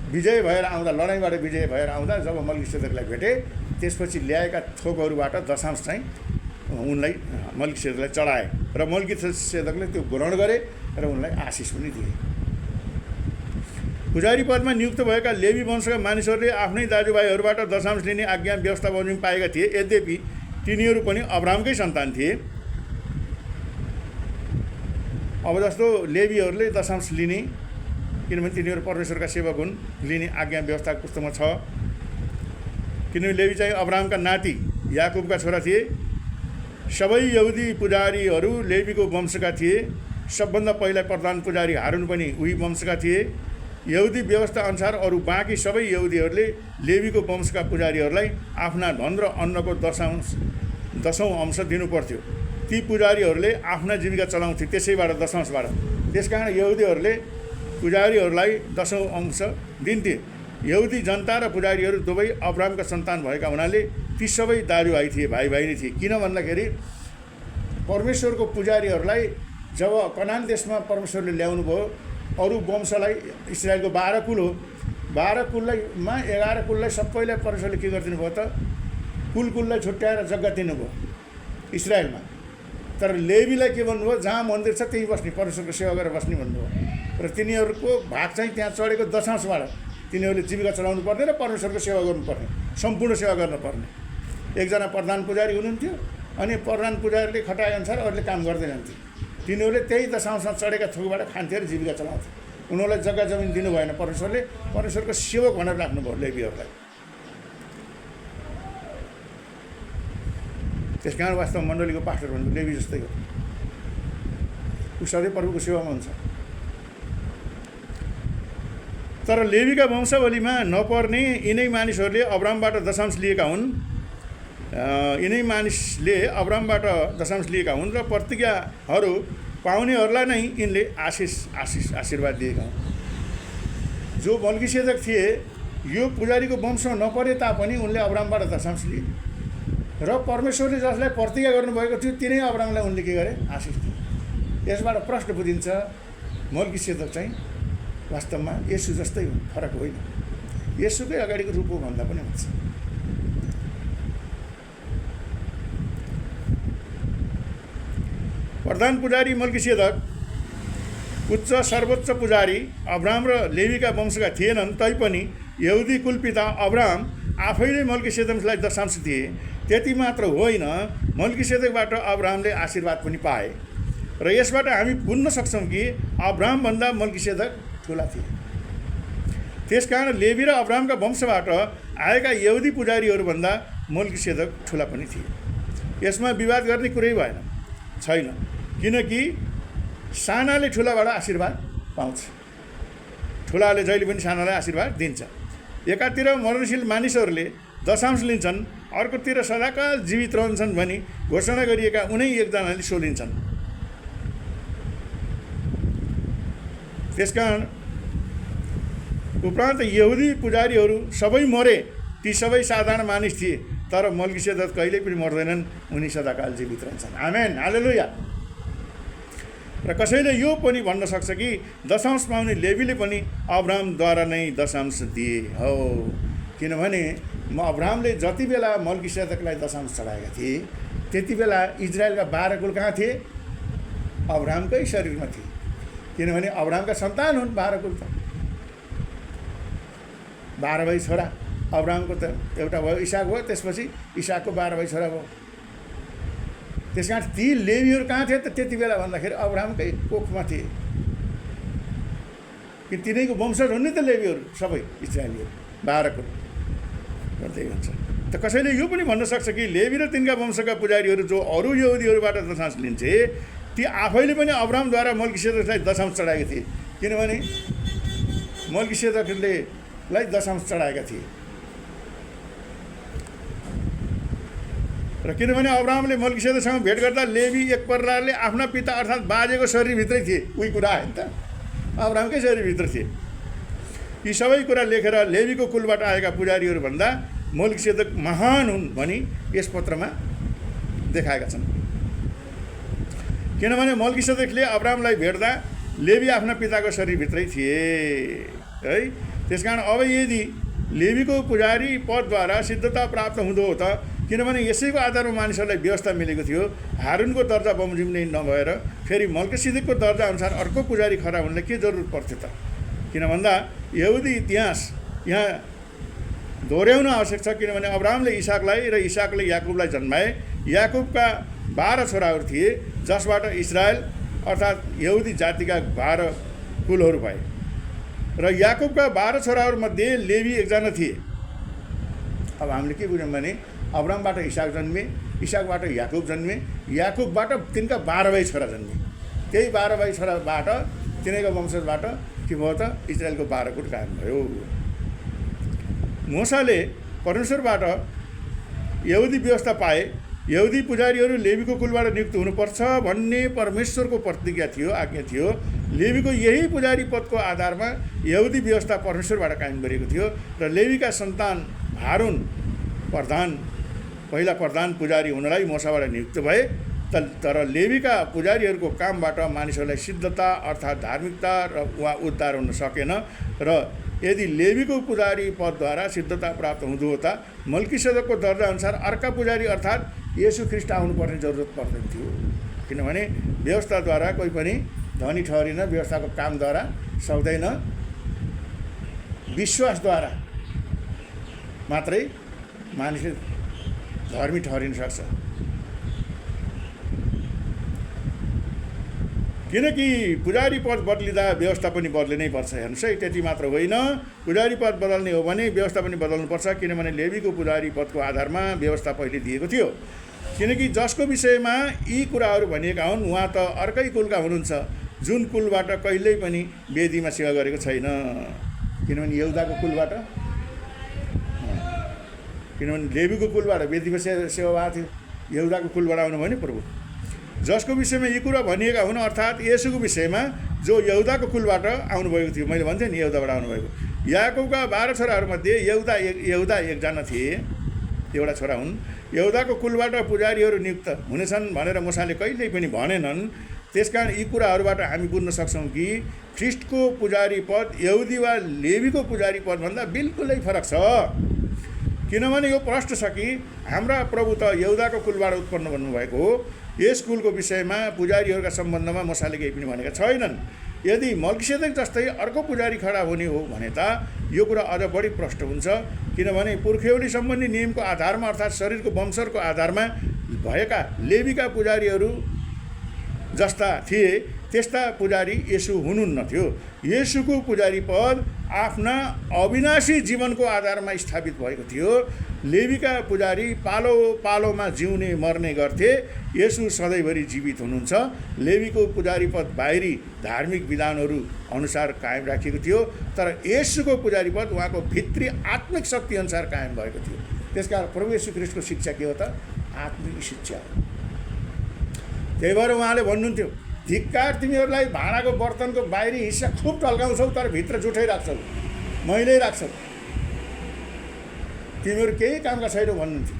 A: विजय भएर आउँदा, लडाइँबाट विजय भएर आउँदा जब मल्कीसेदकलाई भेटे, त्यसपछि ल्याएका थोकहरूबाट दशांश चाहिँ उनलाई मल्कीसेदकलाई चढाए र मल्कीसेदकले त्यो ग्रहण गरे र उनलाई आशिष पनि दिए। पुजारी पदमा नियुक्त भएका लेवी वंशका मानिसहरूले आफ्नै दाजुभाइहरूबाट दशांश लिने आज्ञा व्यवस्था बमोजिम पाएका थिए। यद्यपि तिनीहरू पनि अब्राहमकै सन्तान थिए। अब जस्तो लेवीहरूले दशांश लिने, किनभने तिनीहरू परमेश्वरका सेवक हुन्, लिने आज्ञा व्यवस्थाको पुस्तकमा छ। किनभने लेवी चाहिँ अब्राहमका नाति याकुबका छोरा थिए। सबै यहुदी पुजारीहरू लेवीको वंशका थिए। सबभन्दा पहिला प्रधान पुजारी हारुन पनि उही वंशका थिए। यहुदी व्यवस्था अनुसार अरू बाँकी सबै यहुदीहरूले लेवीको वंशका पुजारीहरूलाई आफ्ना धन र अन्नको दशौँ अंश दिनुपर्थ्यो। ती पुजारीहरूले आफ्ना जीविका चलाउँथे त्यसैबाट, दशांशबाट। त्यसकारण यहुदीहरूले पुजारीहरूलाई दशौँ अंश दिन्थे। यहुदी जनता र पुजारीहरू दुवै अब्राहमका सन्तान भएका हुनाले ती सबै दाजुभाइ थिए, भाइ नै थिए। किन भन्दाखेरि परमेश्वरको पुजारीहरूलाई जब कनान देशमा परमेश्वरले ल्याउनु भयो, अरू वंशलाई, इस्रायलको 12 कुल हो, 12 कुलमा 11 कुललाई सबैलाई परमेश्वरले के गरिदिनु भयो त? कुललाई छुट्याएर जग्गा दिनुभयो इस्रायलमा। तर लेवीलाई के भन्नुभयो? जहाँ मन्दिर छ त्यहीँ बस्ने, परमेश्वरको सेवा गरेर बस्ने भन्नुभयो। र तिनीहरूको भाग चाहिँ त्यहाँ चढेको दशांशबाट तिनीहरूले जीविका चलाउनु पर्ने र परमेश्वरको सेवा गर्नुपर्ने, सम्पूर्ण सेवा गर्नुपर्ने। एकजना प्रधान पुजारी हुनुहुन्थ्यो, अनि प्रधान पुजारीले खटाएअनुसार अरूले काम गर्दै जान्थे। तिनीहरूले त्यही दशांशमा चढेका थोकबाट खान्थे र जीविका चलाउँथे। उनीहरूलाई जग्गा जमिन दिनु भएन। परमेश्वरले परमेश्वरको सेवक भनेर राख्नुभयो लेवीहरूलाई। त्यसकारण वास्तवमा मण्डलीको पास्टर भनेको लेवी जस्तै हो। ऊ सधैँ प्रभुको सेवामा हुन्छ। तर लेवीका वंशावलीमा नपर्ने यिनै मानिसहरूले अब्राहमबाट दशांश लिएका हुन्। यिनै मानिसले अब्राहमबाट दशांश लिएका हुन् र प्रतिज्ञाहरू पाउनेहरूलाई नै यिनले आशीर्वाद दिएका हुन्। जो मल्कीसेदक थिए, यो पुजारीको वंशमा नपरे तापनि उनले अब्राहमबाट दशांश लिए र परमेश्वरले जसलाई प्रतिज्ञा गर्नुभएको थियो तिनै अब्राहमलाई उनले के गरे? आशिष दिए। यसबाट प्रश्न बुझिन्छ मल्कीसेदक चाहिँ वास्तवमा येशू जस्तै हो, फरक होइन। येशूकै अगाडिको रूप हो भन्दा पनि हुन्छ। प्रधान पुजारी मल्कीसेदक उच्च सर्वोच्च पुजारी अब्राहम र लेवीका वंशका थिएनन्, तैपनि यहुदी कुलपिता अब्राहम आफैले मल्कीसेदकलाई दशांश दिए। त्यति मात्र होइन, मल्कीसेदकबाट अब्राहमले आशीर्वाद पनि पाए। र यसबाट हामी बुझ्न सक्छौँ कि अब्राहमभन्दा मल्कीसेदक ठुला थिए। त्यसकारण लेवी र अब्राहमका वंशबाट आएका यहुदी पुजारीहरूभन्दा मल्कीसेदक ठुला पनि थिए। यसमा विवाद गर्ने कुरै भएन, छैन। किनकि सानाले ठुलाबाट आशीर्वाद पाउँछ। ठुलाले जहिले पनि सानालाई आशीर्वाद दिन्छ। एकातिर मरणशील मानिसहरूले दशांश लिन्छन्, अर्कोतिर सदाकाल जीवित रहन्छन् भनी घोषणा गरिएका उनै एकजनाले सोलिन्छन्। त्यसकारण उपरान्त यहुदी पुजारीहरू सबै मरे, ती सबै साधारण मानिस थिए। तर मल्कीसेदक कहिल्यै पनि मर्दैनन्, उनी सदाकाल जीवित रहन्छन्। आमेन, हालेलुया। र कसैले यो पनि भन्न सक्छ कि दशांश पाउने लेवीले पनि अब्राहमद्वारा नै दशांश दिए हो, किनभने अब्राहमले जति बेला मल्कीसेदकलाई दशांश चढाएका थिए त्यति बेला इजरायलका 12 कुल कहाँ थिए? अब्राहमकै शरीरमा थिए, किनभने अब्राहमका सन्तान हुन् 12 कुल त। 12 भाइ छोरा, अब्राहमको त एउटा भयो, इसाक भयो, त्यसपछि इसाकको 12 भाइ छोरा भयो। त्यस कारण ती लेवीहरू कहाँ थिए त त्यति बेला भन्दाखेरि? अब्राहमकै कोखमा थिए, कि तिनैको वंशज हुन् नि त लेवीहरू सबै इजरायलीहरू 12 कुल गर्दै हुन्छ। त कसैले यो पनि भन्न सक्छ कि लेवी र तिनका वंशका पुजारीहरू जो अरू यहुदीहरूबाट दशांश लिन्छे, ती आफैले पनि अब्राहमद्वारा मल्किसेदकलाई दशांश चढाएका थिए, किनभने मल्किसेदकले दशांश चढाएका थिए। र किनभने अब्राहमले मल्किसेदकसँग भेट गर्दा लेवी एक प्रकारले आफ्ना पिता अर्थात् बाजेको शरीरभित्रै थिए, उही कुरा आयो नि त, अब्राहमकै शरीरभित्र थिए। यी सबै कुरा लेखेर लेवीको कुलबाट आएका पुजारीहरू भन्दा मल्किसेदक महान हुन् भनी यस पत्रमा देखाएका छन्। किनभने मल्किसेदकले अब्राहमलाई भेट्दा लेवी आफ्ना पिताको शरीरभित्रै थिए है। त्यसकारण अब यदि लेवीको पुजारी पदद्वारा सिद्धता प्राप्त हुँदो हो त, किनभने यसैको आधारमा मानिसहरूलाई व्यवस्था मिलेको थियो, हारुनको दर्जा बमोजिम नै नभएर फेरि मल्किसेदकको दर्जा अनुसार अर्को पुजारी खडा हुनलाई के जरुरत पर्थ्यो त? किन भन्दा यहुदी इतिहास यहाँ दोहोऱ्याउन आवश्यक छ, किनभने अब्राहमले इसाकलाई र इसाकले याकुबलाई जन्माए। याकुबका 12 छोराहरू थिए, जसबाट इजरायल अर्थात् यहुदी जातिका 12 कुलहरू भए। र याकुबका 12 छोराहरूमध्ये लेवी एकजना थिए। अब हामीले के बुझ्यौँ भने अब्राहमबाट इसाक जन्मे, इसाकबाट याकुब जन्मे, याकुबबाट तिनका 12 भाइ छोरा जन्मे। त्यही 12 भाइ छोराबाट तिनैको वंशजबाट के भयो त? इजरायलको 12 कुल कायम भयो। मोसाले परमेश्वरबाट यहुदी व्यवस्था पाए, यहुदी पुजारीहरू लेवीको कुलबाट नियुक्त हुनुपर्छ भन्ने परमेश्वरको प्रतिज्ञा थियो, आज्ञा थियो। लेवीको यही पुजारी पदको आधारमा यहुदी व्यवस्था परमेश्वरबाट कायम गरिएको थियो। र लेवीका सन्तान हारुन पहिला प्रधान पुजारी हुनलाई मोसाबाट नियुक्त भए। तर लेवीका पुजारीहरूको कामबाट मानिसहरूलाई सिद्धता अर्थात् धार्मिकता वा उद्धार हुन सकेन। र यदि लेवीको पुजारी पदद्वारा सिद्धता प्राप्त हुँदो हो त मल्किसेदकको दर्जा अनुसार अर्का पुजारी अर्थात् येशू ख्रीष्ट आउनुपर्ने जरुरत पर्दैन थियो। किनभने व्यवस्थाद्वारा कोही पनि धनी ठहरिन, व्यवस्थाको कामद्वारा सक्दैन, विश्वासद्वारा मात्रै मानिसले धर्मी ठहरिन सक्छ। किनकि पुजारी पद बदलिँदा व्यवस्था पनि बदलिनै पर्छ। हेर्नुहोस् है, त्यति मात्र होइन, पुजारी पद बदल्ने हो भने व्यवस्था पनि बदल्नुपर्छ। किनभने लेवीको पुजारी पदको आधारमा व्यवस्था पहिले दिएको थियो। किनकि जसको विषयमा यी कुराहरू भनिएका हुन् उहाँ त अर्कै कुलका हुनुहुन्छ, जुन कुलबाट कहिल्यै पनि वेदीमा सेवा गरेको छैन। किनभने यहुदाको कुलबाट, किनभने लेवीको कुलबाट वेदीमा सेवा भएको थियो, यहुदाको कुलबाट आउनु भयो नि प्रभु। जसको विषयमा यी कुरा भनिएका हुन् अर्थात् येशूको विषयमा जो यहुदाको कुलबाट आउनुभएको थियो, मैले भन्थेँ नि यहुदाबाट आउनुभएको। याकुबका 12 छोराहरूमध्ये यहुदा एकजना थिए, एउटा छोरा हुन्। यहुदाको कुलबाट पुजारीहरू नियुक्त हुनेछन् भनेर मुसाले कहिल्यै पनि भनेनन्। त्यसकारण यी कुराहरूबाट हामी बुझ्न सक्छौँ कि ख्रीष्टको पुजारी पद यहुदी वा लेवीको पुजारी पदभन्दा बिल्कुलै फरक छ। किनभने यो प्रश्न छ कि हाम्रा प्रभु त यहुदाको कुलबाट उत्पन्न भन्नुभएको हो। यस कुलको विषयमा पुजारीहरूका सम्बन्धमा मुसाले केही पनि भनेका छैनन्। यदि मल्किसेदक जस्तै अर्को पुजारी खडा हुने हो भने त यो कुरा अझ बढी प्रष्ट हुन्छ। किनभने पुर्ख्यौली सम्बन्धी नियमको आधारमा अर्थात् शरीरको वंशको आधारमा भएका लेवीका पुजारीहरू जस्ता थिए त्यस्ता पुजारी येशू हुनुहुन्न थियो। येशूको पुजारी पद आफ्ना अविनाशी जीवनको आधारमा स्थापित भएको थियो। लेवीका पुजारी पालो पालोमा जिउने मर्ने गर्थे, येशू सधैँभरि जीवित हुनुहुन्छ। लेवीको पुजारी पद बाहिरी धार्मिक विधानहरू अनुसार कायम राखिएको थियो, तर येशूको पुजारी पद उहाँको भित्री आत्मिक शक्ति अनुसार कायम भएको थियो। त्यसकारण प्रभु येशू ख्रीष्टको शिक्षा के हो त? आत्मिक शिक्षा हो। त्यही भएर उहाँले भन्नुहुन्थ्यो, धिक्कार तिमीहरूलाई भाँडाको बर्तनको बाहिरी हिस्सा खुब टल्काउँछौ तर भित्र जुठै राख्छौ, मैलै राख्छौ, तिमीहरू केही कामका छैनौ भन्नुहुन्थ्यो।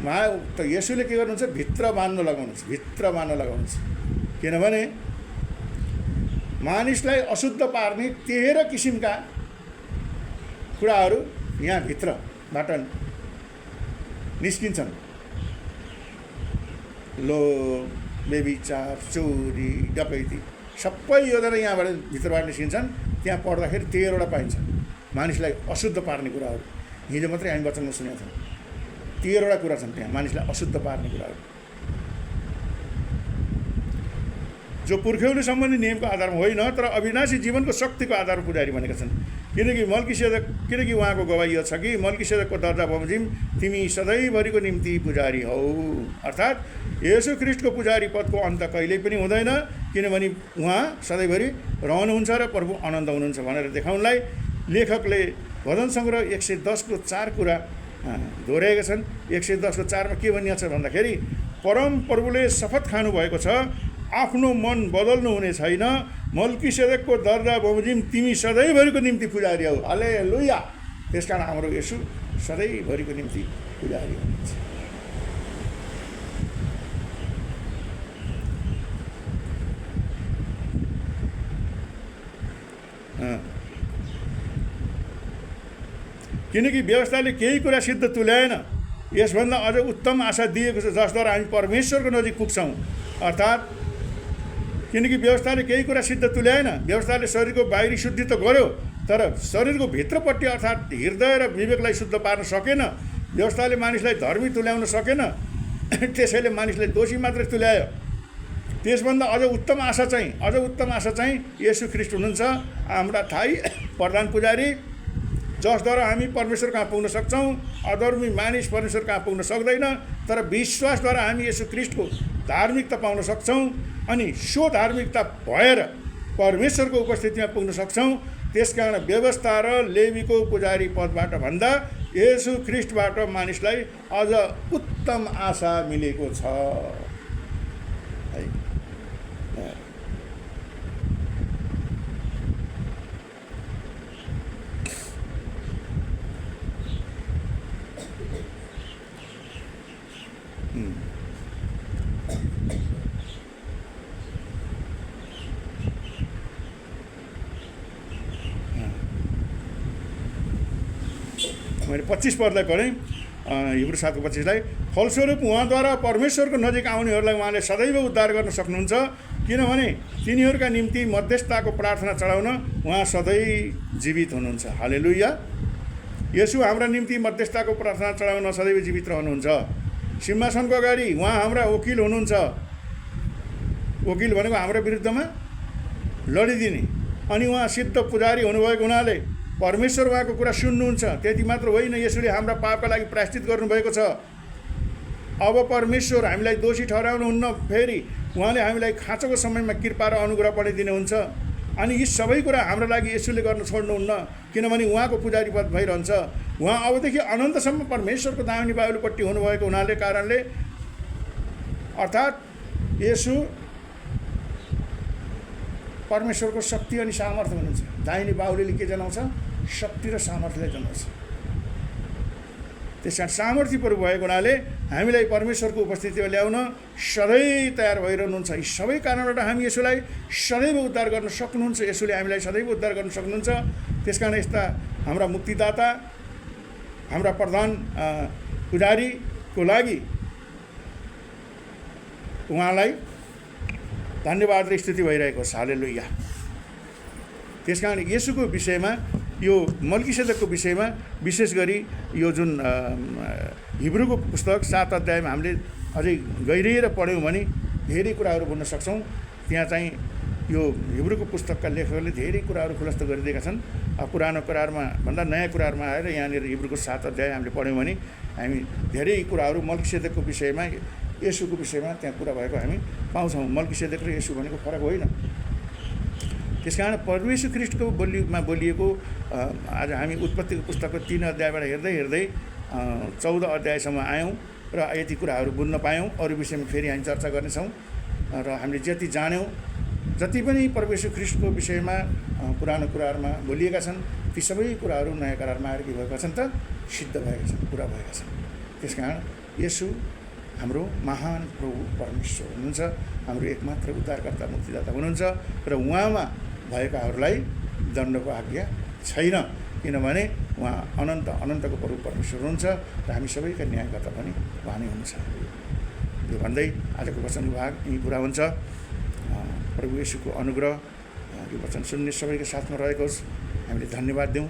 A: उहाँ त येशूले के गर्नुहुन्छ? भित्र बाँध्न लगाउनुहुन्छ, भित्र बाँध्न लगाउनुहुन्छ। किनभने मानिसलाई अशुद्ध पार्ने 13 किसिमका कुराहरू यहाँ भित्रबाट निस्किन्छन्। लोभ, व्यभिचार, चोरी, डकैती सबै योजना यहाँबाट भित्रबाट निस्किन्छन्। त्यहाँ पढ्दाखेरि 13वटा पाइन्छ मानिसलाई अशुद्ध पार्ने कुराहरू। हिजो मात्रै हामी वचनमा सुनेका छौँ 13वटा कुरा छन् त्यहाँ मानिसलाई अशुद्ध पार्ने कुराहरू, जो पुर्ख्यौली सम्बन्धी नियमको आधारमा होइन तर अविनाशी जीवनको शक्तिको आधारमा पुजारी भनेका छन्। किनकि उहाँको गवाही यो छ कि मल्कीसेदकको दर्जा बमोजिम तिमी सधैँभरिको निम्ति पुजारी हौ। अर्थात् येशू ख्रीष्टको पुजारी पदको अन्त कहिल्यै पनि हुँदैन, किनभने उहाँ सधैँभरि रहनुहुन्छ र प्रभु आनन्द हुनुहुन्छ भनेर देखाउनलाई लेखकले भजन सङ्ग्रह 110को 4 कुरा दोहोऱ्याएका छन्। 110को 4मा के भनिएको छ भन्दाखेरि परम प्रभुले शपथ खानुभएको छ, आफ्नो मन बदल्नु हुने छैन, मल्कीसेदकको दर्जा बमोजिम तिमी सधैँभरिको निम्ति पुजारी हौ। हालेलुया। त्यसकारण हाम्रो येशू सधैँभरिको निम्ति पुजारी हुनुहुन्छ। किनकि व्यवस्थाले केही कुरा सिद्ध तुल्याएन, यसभन्दा अझ उत्तम आशा दिएको छ जसद्वारा हामी परमेश्वरको नजिक पुग्छौँ। अर्थात् किनकि व्यवस्थाले केही कुरा सिद्ध तुल्याएन, व्यवस्थाले शरीरको बाहिरी शुद्धि त गर्यो तर शरीरको भित्रपट्टि अर्थात् हृदय र विवेकलाई शुद्ध पार्न सकेन। व्यवस्थाले मानिसलाई धर्मी तुल्याउन सकेन, त्यसैले मानिसलाई दोषी मात्रै तुल्यायो। त्यसभन्दा अझ उत्तम आशा चाहिँ येशू ख्रीष्ट हुनुहुन्छ, हाम्रा थाई प्रधान पुजारी, जसद्वारा हामी परमेश्वर कहाँ पुग्न सक्छौँ। अधर्मी मानिस परमेश्वर कहाँ पुग्न सक्दैन, तर विश्वासद्वारा हामी येशू ख्रीष्टको धार्मिकता पाउन सक्छौँ अनि सो धार्मिकता भएर परमेश्वरको उपस्थितिमा पुग्न सक्छौँ। त्यसकारण व्यवस्था र लेवीको पुजारी पदबाट भन्दा येशू ख्रीष्टबाट मानिसलाई अझ उत्तम आशा मिलेको छ है। मैले 25 पदलाई पढेँ, हिब्रू 7:25लाई। फलस्वरूप उहाँद्वारा परमेश्वरको नजिक आउनेहरूलाई उहाँले सदैव उद्धार गर्न सक्नुहुन्छ, किनभने तिनीहरूका निम्ति मध्यस्थताको प्रार्थना चढाउन उहाँ सधैँ जीवित हुनुहुन्छ। हालेलुया। येशू हाम्रा निम्ति मध्यस्थताको प्रार्थना चढाउन सदैव जीवित रहनुहुन्छ। सिंहासनको अगाडि उहाँ हाम्रा वकिल हुनुहुन्छ। वकिल भनेको हाम्रो विरुद्धमा लडिदिने। अनि उहाँ सिद्ध पुजारी हुनुभएको हुनाले परमेश्वर उहाँको कुरा सुन्नुहुन्छ। त्यति मात्र होइन, यसुले हाम्रा पापका लागि प्रायश्चित गर्नुभएको छ। अब परमेश्वर हामीलाई दोषी ठहराउनुहुन्न, फेरि उहाँले हामीलाई खाँचोको समयमा कृपा र अनुग्रह पनि दिनुहुन्छ। अनि यी सबै कुरा हाम्रो लागि यसुले गर्न छोड्नुहुन्न, किनभने उहाँको पुजारी पद भइरहन्छ। उहाँ अबदेखि अनन्तसम्म परमेश्वरको दाहिने बाहुलीपट्टि हुनुभएको हुनाले कारणले अर्थात् यसु परमेश्वरको शक्ति अनि सामर्थ्य हुनुहुन्छ। दाहिने बाहुलीले के जनाउँछ? शक्ति र सामर्थ्यलाई जनाउँछ। त्यस कारण सामर्थ्य प्रभु भएको हुनाले हामीलाई परमेश्वरको उपस्थितिमा ल्याउन सधैँ तयार भइरहनुहुन्छ। यी सबै कारणबाट हामी यसुलाई सदैव उद्धार गर्न सक्नुहुन्छ। यसुले हामीलाई सदैव उद्धार गर्न सक्नुहुन्छ। त्यसकारण यस्ता हाम्रा मुक्तिदाता, हाम्रा प्रधान पुजारीको लागि उहाँलाई धन्यवाद र स्तुति भइरहेको छ। हालेलुया। त्यसकारण येशूको विषयमा, यो मल्कीसेदकको विषयमा विशेष गरी यो जुन हिब्रूको पुस्तक 7 अध्यायमा हामीले अझै गहिरिएर पढ्यौँ भने धेरै कुराहरू बुझ्न सक्छौँ। त्यहाँ चाहिँ यो हिब्रूको पुस्तकका लेखकहरूले धेरै कुराहरू खुलासा गरिदिएका छन्। पुरानो करारमा भन्दा नयाँ कुराहरूमा आएर यहाँनिर हिब्रूको 7 अध्याय हामीले पढ्यौँ भने हामी धेरै कुराहरू मल्कीसेदकको विषयमा, येशूको विषयमा त्यहाँ कुरा भएको हामी पाउँछौँ। मल्कीसेदक र येशू भनेको फरक होइन। त्यसकारण परमेश्वर ख्रीष्टको बोलिएको आज हामी उत्पत्तिको पुस्तकको 3 अध्यायबाट हेर्दै हेर्दै 14 अध्यायसम्म आयौँ र यति कुराहरू बुझ्न पायौँ। अरू विषयमा फेरि हामी चर्चा गर्नेछौँ र हामीले जति जान्यौँ, जति पनि परमेश्वर ख्रीष्टको विषयमा पुरानो कुराहरूमा बोलिएका छन्, ती सबै कुराहरू नयाँ करारमा आएर के भएका छन् त? सिद्ध भएका छन्, पुरा भएका छन्। त्यसकारण येशू हाम्रो महान प्रभु परमेश्वर हुनुहुन्छ, हाम्रो एकमात्र उद्धारकर्ता मुक्तिदाता हुनुहुन्छ र उहाँमा भएकाहरूलाई दण्डको आज्ञा छैन, किनभने उहाँ अनन्तको प्रभु परमेश्वर हुनुहुन्छ र हामी सबैका न्यायकर्ता पनि उहाँ नै हुनुहुन्छ। यो भन्दै आजको वचन विभाग यहीँ पुरा हुन्छ। प्रभु येशूको अनुग्रह यो वचन सुन्ने सबैको साथमा रहेको होस्। हामीले धन्यवाद दिउँ।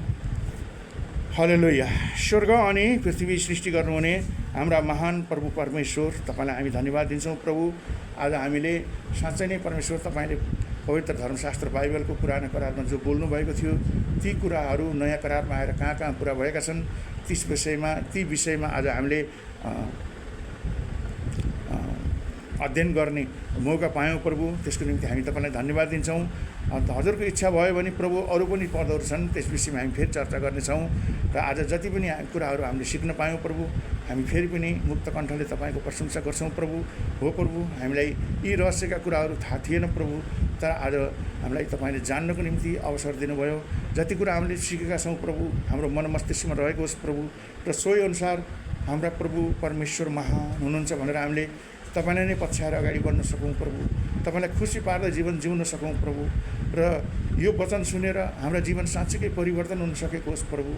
A: हालेलुया। स्वर्ग अनि पृथ्वी सृष्टि गर्नुहुने हाम्रा महान प्रभु परमेश्वर, तपाईँलाई हामी धन्यवाद दिन्छौँ। प्रभु, आज हामीले साँच्चै नै परमेश्वर तपाईँले पवित्र धर्मशास्त्र बाइबलको पुरानो करारमा जो बोल्नुभएको थियो ती कुराहरू नयाँ करारमा आएर कहाँ कहाँ पुरा भएका छन् ती विषयमा आज हामीले अध्ययन गर्ने मौका पायौँ। प्रभु, त्यसको निम्ति हामी तपाईँलाई धन्यवाद दिन्छौँ। हजुरको इच्छा भयो भने प्रभु अरू पनि पदहरू छन्, त्यस विषयमा हामी फेरि चर्चा गर्नेछौँ। र आज जति पनि कुराहरू हामीले सिक्न पायौँ प्रभु, हामी फेरि पनि मुक्त कण्ठले तपाईँको प्रशंसा गर्छौँ। प्रभु हो प्रभु, हामीलाई यी रहस्यका कुराहरू थाहा थिएन प्रभु, तर आज हामीलाई तपाईँले जान्नको निम्ति अवसर दिनुभयो। जति कुरा हामीले सिकेका छौँ प्रभु, हाम्रो मन मस्तिष्कमा रहेको होस् प्रभु, र सोही अनुसार हाम्रा प्रभु परमेश्वर महान हुनुहुन्छ भनेर हामीले तपाईँलाई नै पछ्याएर अगाडि बढ्न सकौँ प्रभु, तपाईँलाई खुसी पार्दै जीवन जिउन सकौँ प्रभु, र यो वचन सुनेर हाम्रा जीवन साँच्चीकै परिवर्तन हुन सकेको होस् प्रभु,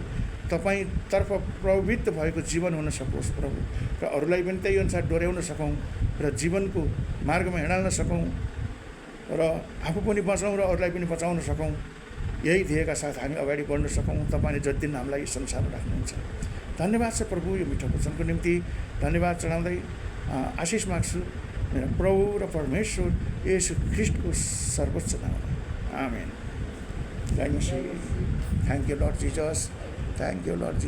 A: तपाईँतर्फ प्रवृत्त भएको जीवन हुन सकोस् प्रभु, र अरूलाई पनि त्यही अनुसार डोर्याउन सकौँ र जीवनको मार्गमा हिँडाल्न सकौँ र आफू पनि बचाउँ र अरूलाई पनि बचाउन सकौँ। यही ध्येयका साथ हामी अगाडि बढ्न सकौँ। तपाईँले जति दिन हामीलाई संसारमा राख्नुहुन्छ। धन्यवाद छ प्रभु यो मिठो वचनको निम्ति। धन्यवाद चढाउँदै आशिष माग्छु मेरा प्रभु र परमेश्वर येशू ख्रिस्टको सर्वोच्च नाममा। आमेन। Thank you Lord Jesus. Thank you lord.